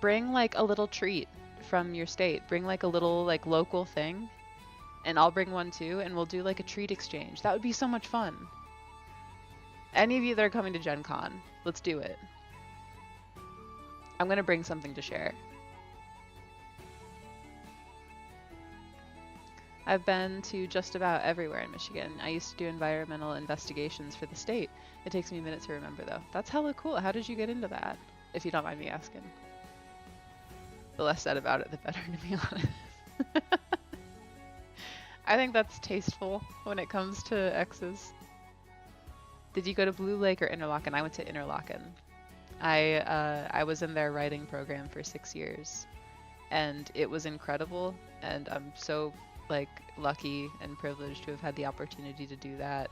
bring like a little treat from your state. Bring like a little like local thing. And I'll bring one too, and we'll do like a treat exchange. That would be so much fun. Any of you that are coming to Gen Con, let's do it. I'm gonna bring something to share. I've been to just about everywhere in Michigan. I used to do environmental investigations for the state. It takes me a minute to remember though. That's hella cool. How did you get into that? If you don't mind me asking. The less said about it, the better, to be honest. I think that's tasteful when it comes to X's. Did you go to Blue Lake or Interlochen? I went to Interlochen. I was in their writing program for 6 years, and it was incredible. And I'm so like lucky and privileged to have had the opportunity to do that.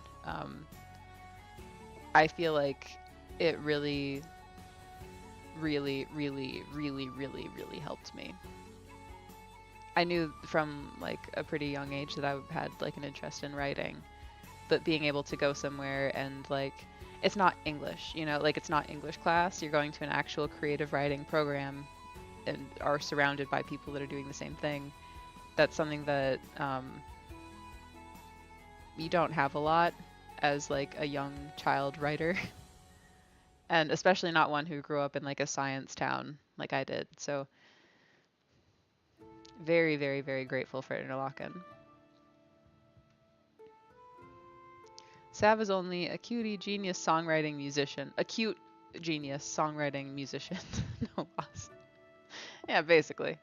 I feel like it really helped me. I knew from like a pretty young age that I had like an interest in writing, but being able to go somewhere and like, it's not English, you know, like it's not English class. You're going to an actual creative writing program and are surrounded by people that are doing the same thing. That's something that you don't have a lot as like a young child writer. And especially not one who grew up in like a science town like I did. So very grateful for Interlochen. Sav is only a cutie genius songwriting musician. A cute genius songwriting musician. No loss. Yeah, basically.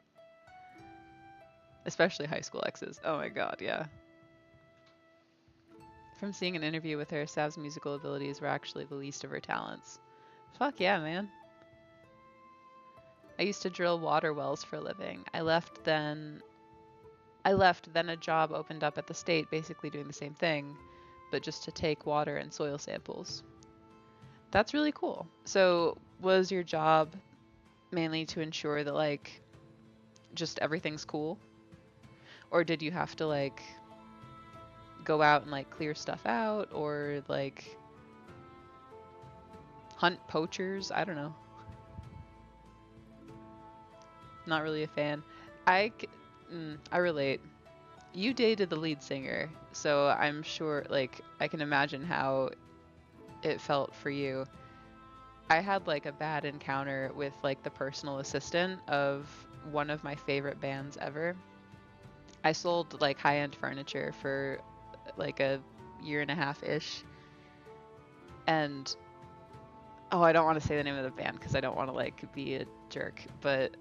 Especially high school exes. Oh my god, yeah. From seeing an interview with her, Sav's musical abilities were actually the least of her talents. Fuck yeah, man. I used to drill water wells for a living. I left, then a job opened up at the state basically doing the same thing, but just to take water and soil samples. That's really cool. So was your job mainly to ensure that like just everything's cool? Or did you have to like go out and like clear stuff out or like hunt poachers? I don't know. Not really a fan. I relate. You dated the lead singer, so I'm sure like I can imagine how it felt for you. I had like a bad encounter with like the personal assistant of one of my favorite bands ever. I sold like high-end furniture for like a year and a half-ish. And I don't want to say the name of the band because I don't want to like be a jerk, but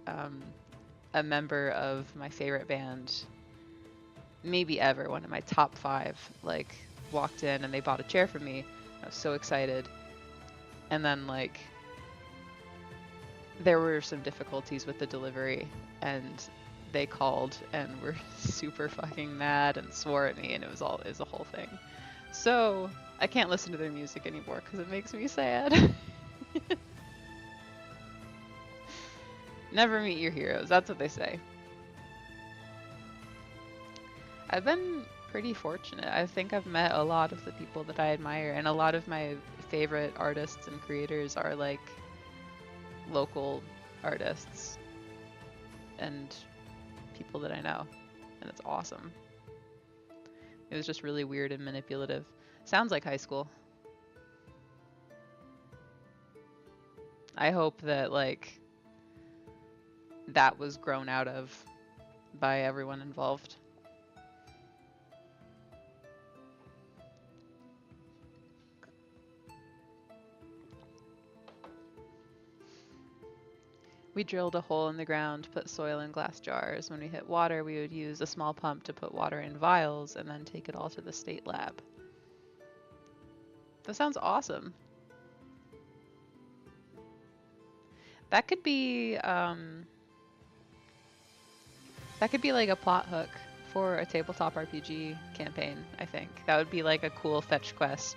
a member of my favorite band, maybe ever, one of my top 5, like walked in and they bought a chair for me. I was so excited. And then like there were some difficulties with the delivery and they called and were super fucking mad and swore at me and it was a whole thing. So I can't listen to their music anymore because it makes me sad. Never meet your heroes, that's what they say. I've been pretty fortunate. I think I've met a lot of the people that I admire, and a lot of my favorite artists and creators are like local artists and people that I know, and it's awesome. It was just really weird and manipulative. Sounds like high school. I hope that like that was grown out of by everyone involved. We drilled a hole in the ground, put soil in glass jars. When we hit water, we would use a small pump to put water in vials and then take it all to the state lab. That sounds awesome. That could be like a plot hook for a tabletop RPG campaign, I think. That would be like a cool fetch quest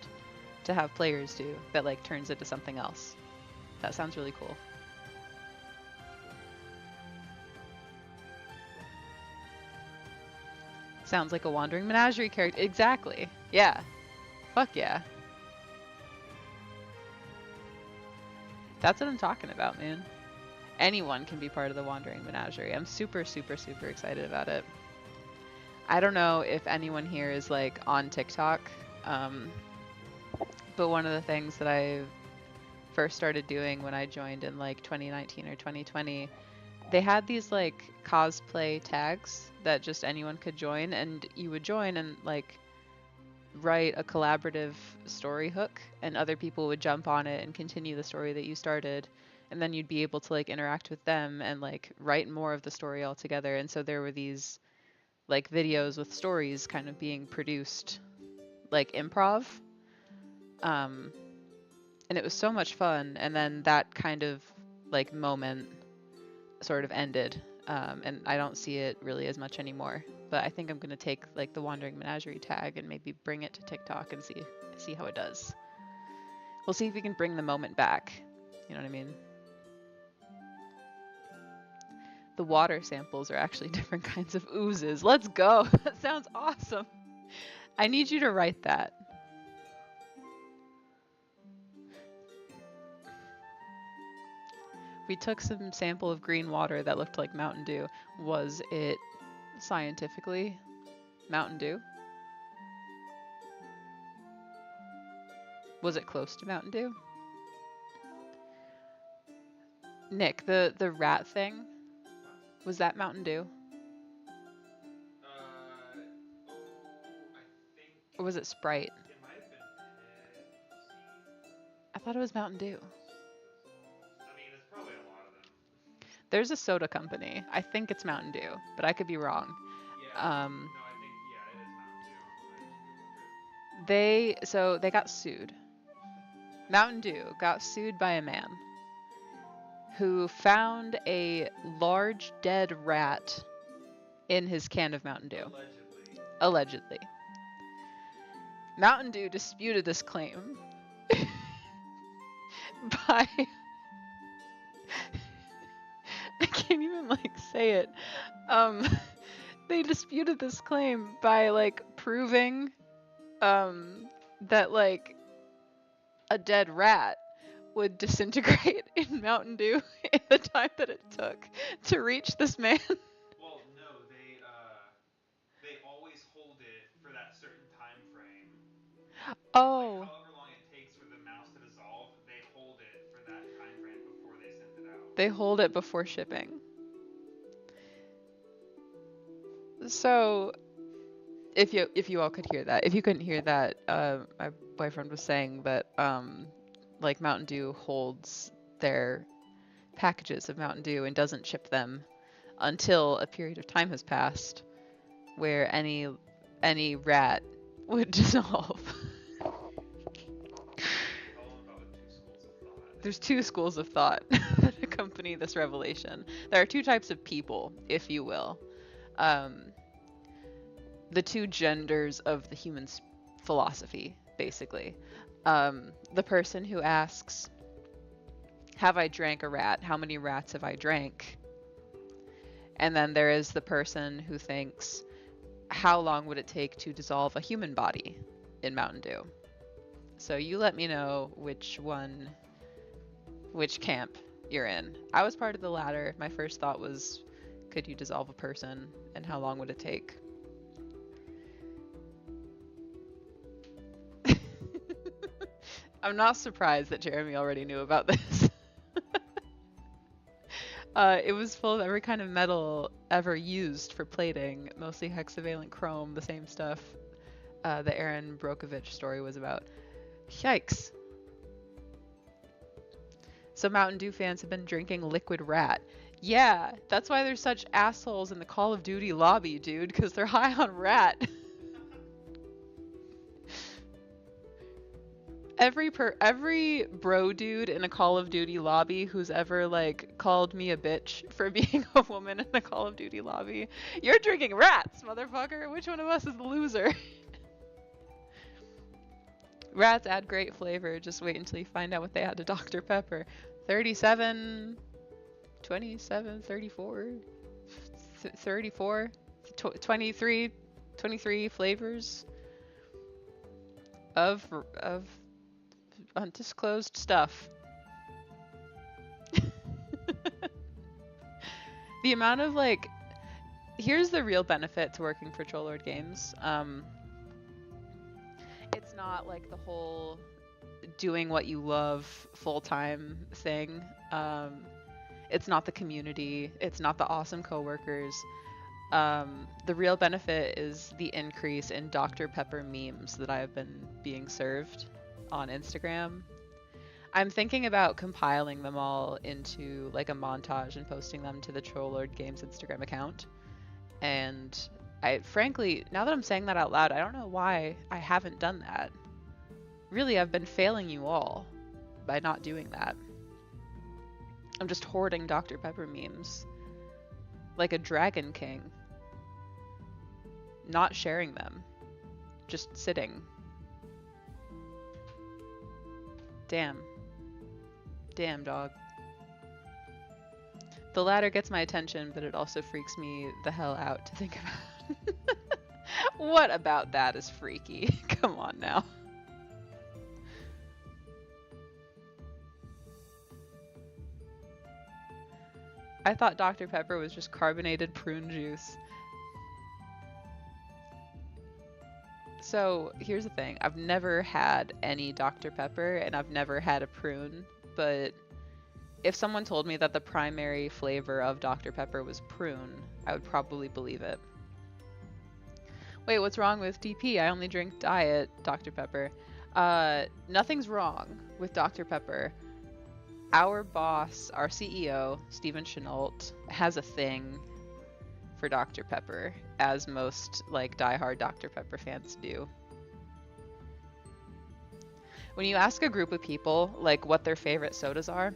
to have players do that like turns into something else. That sounds really cool. Sounds like a wandering menagerie character. Exactly. Yeah. Fuck yeah. That's what I'm talking about, man. Anyone can be part of the wandering menagerie. I'm super, super, super excited about it. I don't know if anyone here is like on TikTok, but one of the things that I first started doing when I joined in like 2019 or 2020, they had these like cosplay tags that just anyone could join, and you would join and like write a collaborative story hook, and other people would jump on it and continue the story that you started, and then you'd be able to like interact with them and like write more of the story all together. And so there were these like videos with stories kind of being produced like improv, and it was so much fun. And then that kind of like moment sort of ended, and I don't see it really as much anymore. But I think I'm gonna take like the Wandering Menagerie tag and maybe bring it to TikTok and see how it does. We'll see if we can bring the moment back. You know what I mean? The water samples are actually different kinds of oozes. Let's go. That sounds awesome. I need you to write that. We took some sample of green water that looked like Mountain Dew. Was it scientifically Mountain Dew? Was it close to Mountain Dew? Nick, the rat thing, was that Mountain Dew? Or was it Sprite? It might have been Pepsi. I thought it was Mountain Dew. I mean, it's probably a lot of them. There's a soda company. I think it's Mountain Dew, but I could be wrong. Yeah. No, I think it is Mountain Dew. So they got sued. Mountain Dew got sued by a man who found a large dead rat in his can of Mountain Dew. Allegedly. Mountain Dew disputed this claim by I can't even like say it. They disputed this claim by like proving that like a dead rat would disintegrate in Mountain Dew in the time that it took to reach this man. Well, no, they always hold it for that certain time frame. Oh. Like however long it takes for the mouse to dissolve, they hold it for that time frame before they send it out. They hold it before shipping. So if you all could hear that, if you couldn't hear that, my boyfriend was saying that like Mountain Dew holds their packages of Mountain Dew and doesn't ship them until a period of time has passed where any rat would dissolve. There's two schools of thought that accompany this revelation. There are two types of people, if you will. The two genders of the human philosophy, basically. The person who asks, have I drank a rat? How many rats have I drank? And then there is the person who thinks, how long would it take to dissolve a human body in Mountain Dew? So you let me know which camp you're in. I was part of the latter. My first thought was could you dissolve a person, and how long would it take? I'm not surprised that Jeremy already knew about this. It was full of every kind of metal ever used for plating, mostly hexavalent chrome, the same stuff the Aaron Brokovich story was about. Yikes. So Mountain Dew fans have been drinking liquid rat. Yeah, that's why they're such assholes in the Call of Duty lobby, dude, because they're high on rat. Every bro dude in a Call of Duty lobby who's ever like called me a bitch for being a woman in a Call of Duty lobby, you're drinking rats, motherfucker. Which one of us is the loser? Rats add great flavor. Just wait until you find out what they add to Dr. Pepper. 37, 27, 34, 34, 23 flavors of undisclosed stuff. The amount of like, here's the real benefit to working for Trollord Games. It's not like the whole doing what you love full-time thing. It's not the community. It's not the awesome coworkers. The real benefit is the increase in Dr. Pepper memes that I have been being served on Instagram. I'm thinking about compiling them all into like a montage and posting them to the Trollord Games Instagram account. And I frankly, now that I'm saying that out loud, I don't know why I haven't done that. Really, I've been failing you all by not doing that. I'm just hoarding Dr. Pepper memes like a Dragon King. Not sharing them. Just sitting. Damn. Damn, dog. The latter gets my attention, but it also freaks me the hell out to think about. What about that is freaky? Come on now. I thought Dr. Pepper was just carbonated prune juice. So here's the thing. I've never had any Dr. Pepper and I've never had a prune, but if someone told me that the primary flavor of Dr. Pepper was prune, I would probably believe it. Wait, what's wrong with DP? I only drink diet Dr. Pepper. Nothing's wrong with Dr. Pepper. Our boss, our CEO, Steven Chenault, has a thing for Dr. Pepper, as most like diehard Dr. Pepper fans do. When you ask a group of people like what their favorite sodas are,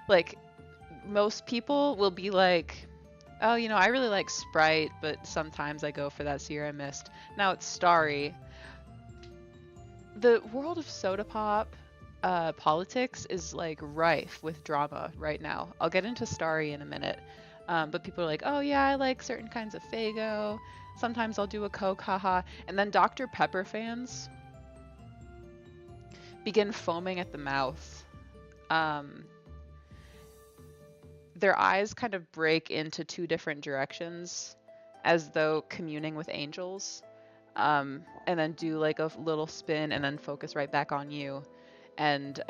like most people will be like, oh, you know, I really like Sprite, but sometimes I go for that Sierra Mist. Now it's Starry. The world of soda pop politics is like rife with drama right now. I'll get into Starry in a minute. But people are like, oh yeah, I like certain kinds of Faygo. Sometimes I'll do a Coke, haha. And then Dr. Pepper fans begin foaming at the mouth. Their eyes kind of break into two different directions as though communing with angels. And then do like a little spin and then focus right back on you. And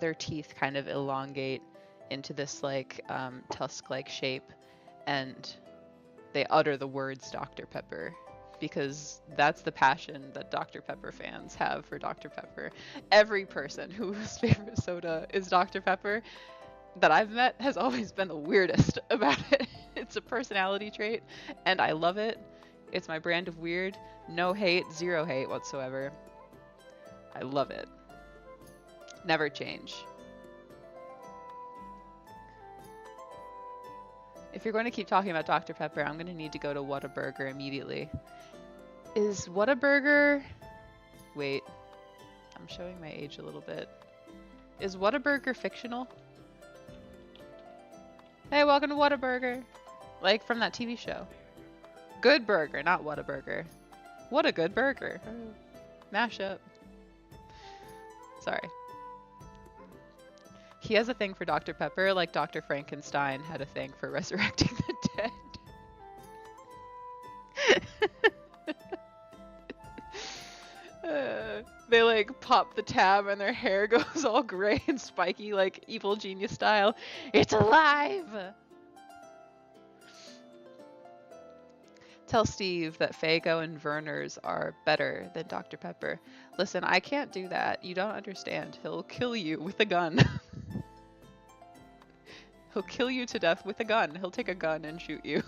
their teeth kind of elongate into this like tusk-like shape, and they utter the words Dr. Pepper, because that's the passion that Dr. Pepper fans have for Dr. Pepper. Every person whose favorite soda is Dr. Pepper that I've met has always been the weirdest about it. It's a personality trait, and I love it. It's my brand of weird. No hate, zero hate whatsoever. I love it. Never change. If you're going to keep talking about Dr. Pepper, I'm going to need to go to Whataburger immediately. Is Whataburger... Wait. I'm showing my age a little bit. Is Whataburger fictional? Hey, welcome to Whataburger. Like from that TV show. Good Burger, not Whataburger. What a good burger. Mashup. Sorry. He has a thing for Dr. Pepper, like Dr. Frankenstein had a thing for resurrecting the dead. They like pop the tab and their hair goes all gray and spiky, like evil genius style. It's alive! Tell Steve that Faygo and Werner's are better than Dr. Pepper. Listen, I can't do that. You don't understand. He'll kill you with a gun. He'll kill you to death with a gun. He'll take a gun and shoot you.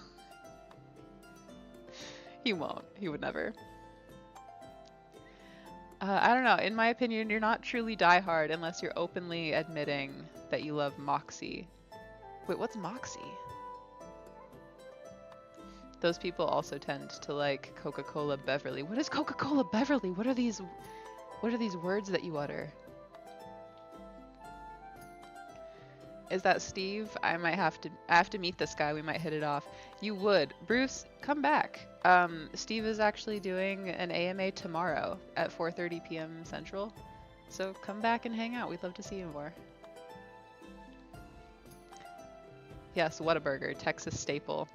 He won't. He would never. I don't know. In my opinion, you're not truly diehard unless you're openly admitting that you love Moxie. Wait, what's Moxie? Those people also tend to like Coca-Cola Beverly. What is Coca-Cola Beverly? What are these words that you utter? Is that Steve? I have to meet this guy. We might hit it off. You would. Bruce, come back. Steve is actually doing an AMA tomorrow at 4:30 p.m. Central. So come back and hang out. We'd love to see you more. Yes, Whataburger, Texas staple.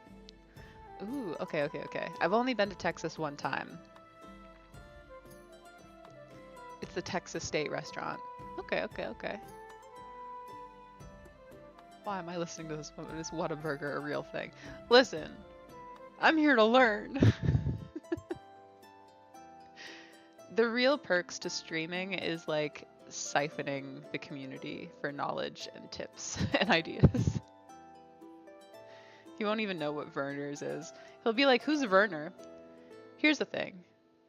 Ooh, okay. I've only been to Texas one time. It's the Texas State restaurant. Okay. Why am I listening to this woman? Is Whataburger a real thing? Listen, I'm here to learn. The real perks to streaming is like siphoning the community for knowledge and tips and ideas. He won't even know what Werner's is. He'll be like, who's Werner? Here's the thing.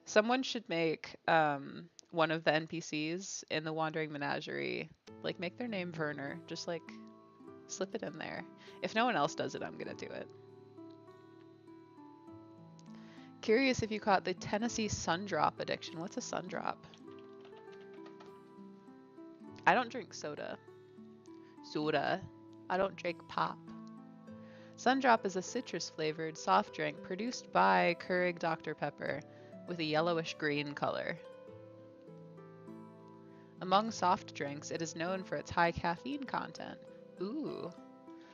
Someone should make one of the NPCs in the Wandering Menagerie, like make their name Werner. Just like slip it in there. If no one else does it, I'm gonna do it. Curious if you caught the Tennessee Sundrop addiction. What's a Sundrop? I don't drink soda. I don't drink pop. Sundrop is a citrus-flavored soft drink produced by Keurig Dr. Pepper with a yellowish-green color. Among soft drinks, it is known for its high caffeine content. Ooh,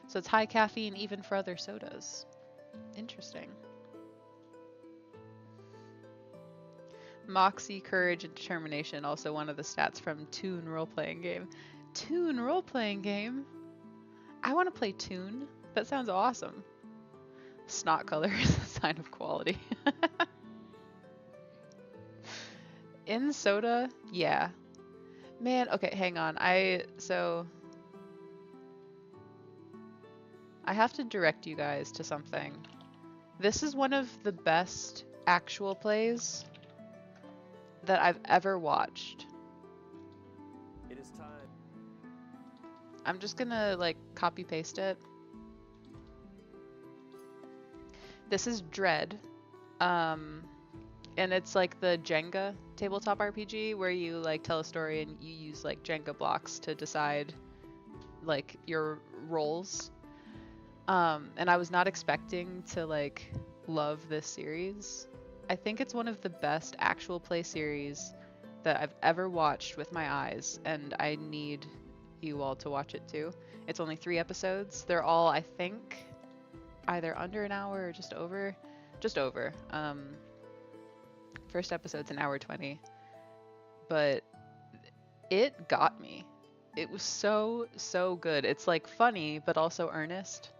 so it's high caffeine even for other sodas. Interesting. Moxie, courage, and determination, also one of the stats from Toon role-playing game. Toon role-playing game? I want to play Toon. That sounds awesome. Snot color is a sign of quality. In soda? Yeah. Man, okay, hang on. I have to direct you guys to something. This is one of the best actual plays that I've ever watched. It is time. I'm just gonna like copy paste it. This is Dread. And it's like the Jenga tabletop RPG where you like tell a story and you use like Jenga blocks to decide like your roles. And I was not expecting to like love this series. I think it's one of the best actual play series that I've ever watched with my eyes, and I need you all to watch it too. It's only 3 episodes. They're all, I think, either under an hour or just over. First episode's an hour 20, but it got me. It was so good. It's like funny, but also earnest.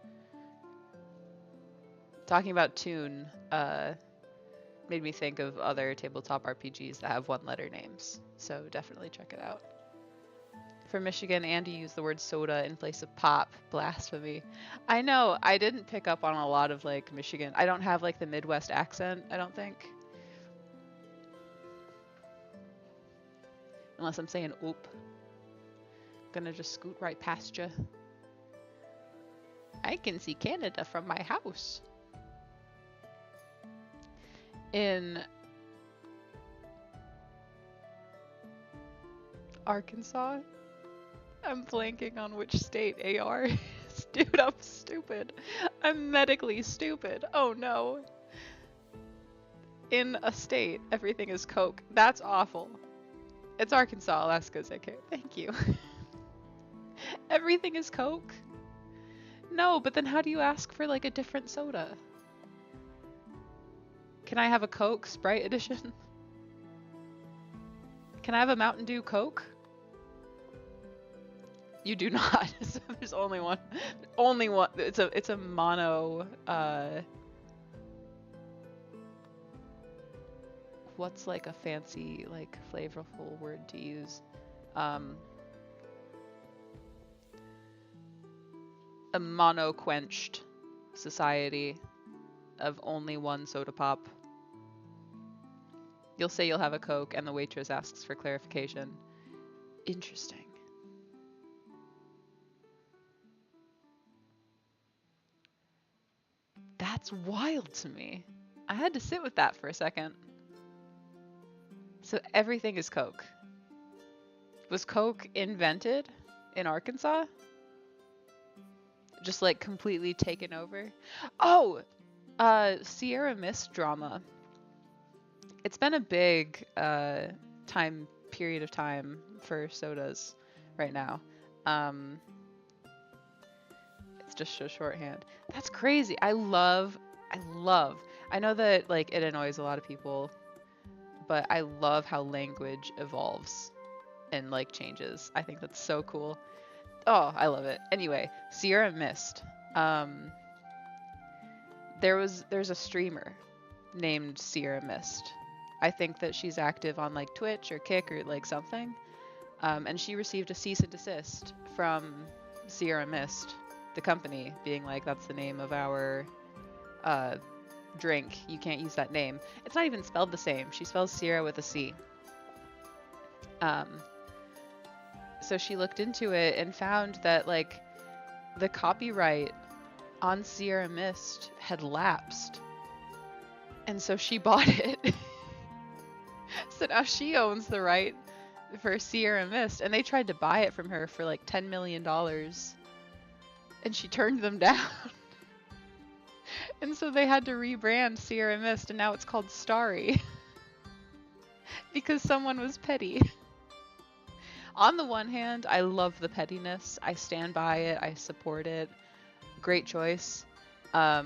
Talking about Toon, made me think of other tabletop RPGs that have 1-letter names, so definitely check it out. For Michigan, Andy used the word soda in place of pop. Blasphemy. I know, I didn't pick up on a lot of like Michigan. I don't have like the Midwest accent, I don't think. Unless I'm saying oop. Gonna just scoot right past you. I can see Canada from my house. In Arkansas? I'm blanking on which state AR is. Dude, I'm stupid. I'm medically stupid. Oh no. In a state, everything is Coke. That's awful. It's Arkansas, Alaska's okay. Thank you. Everything is Coke? No, but then how do you ask for like a different soda? Can I have a Coke Sprite edition? Can I have a Mountain Dew Coke? You do not. So there's only one. Only one. It's a mono. What's like a fancy, like flavorful word to use? A mono-quenched society of only one soda pop. You'll say you'll have a Coke, and the waitress asks for clarification. Interesting. That's wild to me. I had to sit with that for a second. So everything is Coke. Was Coke invented in Arkansas? Just like completely taken over? Oh! Sierra Mist drama. It's been a big period of time for sodas right now. It's just a shorthand. That's crazy. I know that like it annoys a lot of people, but I love how language evolves and like changes. I think that's so cool. Oh, I love it. Anyway, Sierra Mist. There's a streamer named Sierra Mist. I think that she's active on like Twitch or Kick or like something. And she received a cease and desist from Sierra Mist, the company, being like, that's the name of our drink. You can't use that name. It's not even spelled the same. She spells Sierra with a C. So she looked into it and found that like the copyright on Sierra Mist had lapsed. And so she bought it. So now she owns the right for Sierra Mist, and they tried to buy it from her for like $10 million. And she turned them down. And so they had to rebrand Sierra Mist, and now it's called Starry. Because someone was petty. On the one hand, I love the pettiness. I stand by it. I support it. Great choice. I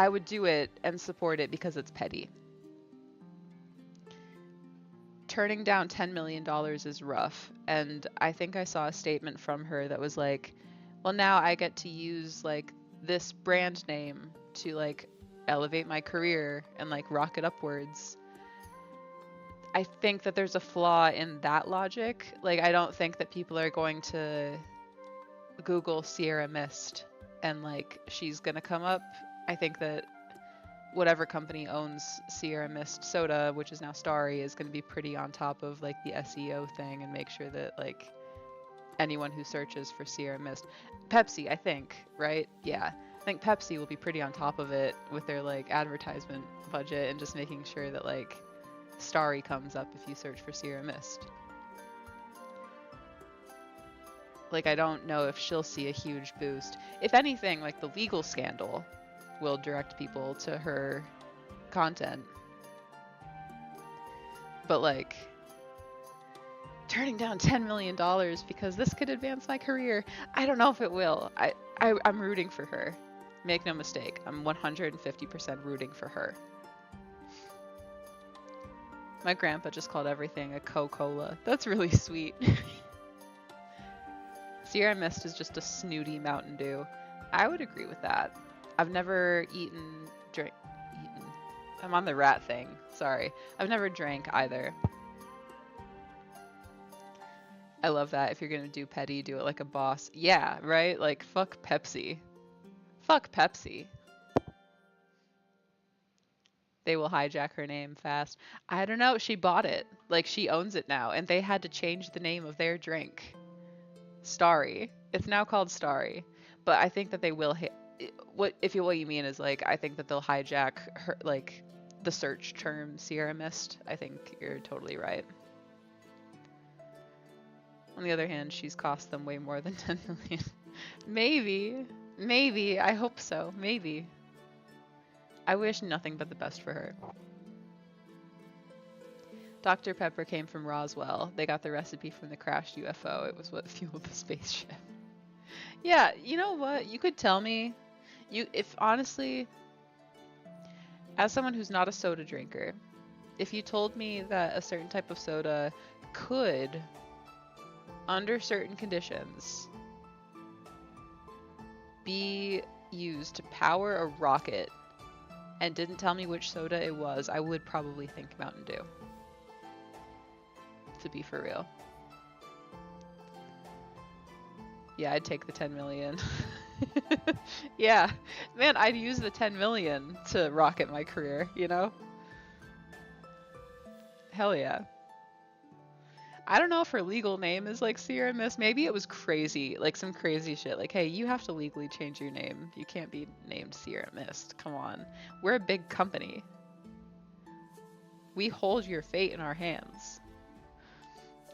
would do it and support it because it's petty. Turning down $10 million is rough. And I think I saw a statement from her that was like, well, now I get to use like this brand name to like elevate my career and like rocket upwards. I think that there's a flaw in that logic. Like, I don't think that people are going to Google Sierra Mist and like she's gonna come up. I think that whatever company owns Sierra Mist soda, which is now Starry, is gonna be pretty on top of like the SEO thing and make sure that like anyone who searches for Sierra Mist, Pepsi, I think, right? Yeah, I think Pepsi will be pretty on top of it with their like advertisement budget and just making sure that like Starry comes up if you search for Sierra Mist. Like, I don't know if she'll see a huge boost. If anything, like the legal scandal will direct people to her content. But like, turning down $10 million because this could advance my career, I don't know if it will. I'm rooting for her. Make no mistake, I'm 150% rooting for her. My grandpa just called everything a Coca-Cola. That's really sweet. Sierra Mist is just a snooty Mountain Dew. I would agree with that. I've never I'm on the rat thing. Sorry. I've never drank either. I love that. If you're gonna do petty, do it like a boss. Yeah, right? Like, fuck Pepsi. Fuck Pepsi. They will hijack her name fast. I don't know. She bought it. Like, she owns it now. And they had to change the name of their drink. Starry. It's now called Starry. But I think that they will what you mean is like, I think that they'll hijack her, like, the search term Sierra Mist. I think you're totally right. On the other hand, she's cost them way more than 10 million. Maybe. I hope so. Maybe. I wish nothing but the best for her. Dr. Pepper came from Roswell. They got the recipe from the crashed UFO. It was what fueled the spaceship. Yeah, you know what? You could tell me, if honestly, as someone who's not a soda drinker, if you told me that a certain type of soda could, under certain conditions, be used to power a rocket and didn't tell me which soda it was, I would probably think Mountain Dew. To be for real. Yeah, I'd take the 10 million. Yeah, man, I'd use the 10 million to rocket my career, you know? Hell yeah. I don't know if her legal name is like Sierra Mist. Maybe it was crazy, like some crazy shit. Like, hey, you have to legally change your name. You can't be named Sierra Mist. Come on. We're a big company. We hold your fate in our hands.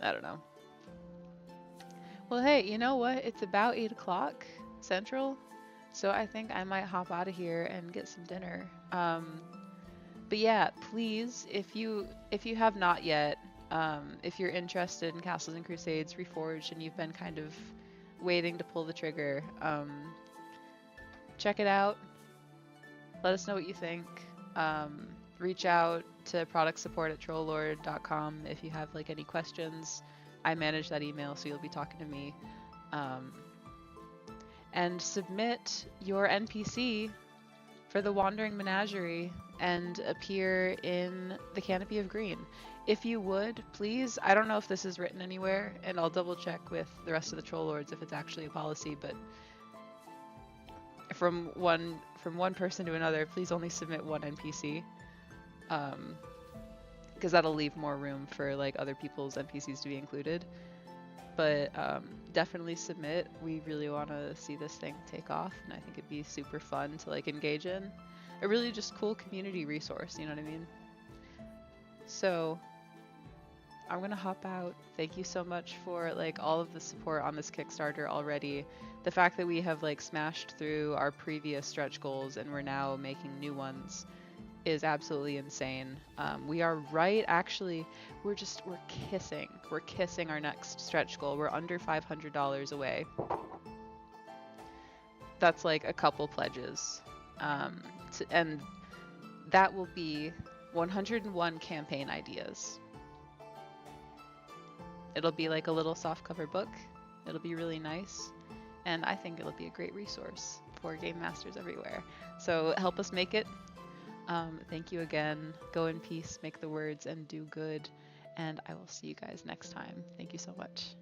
I don't know. Well, hey, you know what? It's about 8 o'clock Central, so I think I might hop out of here and get some dinner. But yeah, please, if you have not yet, if you're interested in Castles and Crusades Reforged and you've been kind of waiting to pull the trigger, check it out. Let us know what you think. Reach out to productsupport@trolllord.com if you have like any questions. I manage that email, so you'll be talking to me. And submit your NPC for the Wandering Menagerie and appear in the Canopy of Green. If you would, please, I don't know if this is written anywhere, and I'll double check with the rest of the Troll Lords if it's actually a policy, but from one person to another, please only submit one NPC. Because that'll leave more room for like other people's NPCs to be included. But definitely submit. We really want to see this thing take off, and I think it'd be super fun to like engage in. A really just cool community resource, you know what I mean? So I'm gonna hop out. Thank you so much for like all of the support on this Kickstarter already. The fact that we have like smashed through our previous stretch goals and we're now making new ones is absolutely insane. We are right, actually, we're kissing our next stretch goal. We're under $500 away. That's like a couple pledges. And that will be 101 campaign ideas. It'll be like a little softcover book. It'll be really nice. And I think it'll be a great resource for game masters everywhere. So help us make it. Thank you again. Go in peace, make the words, and do good. And I will see you guys next time. Thank you so much.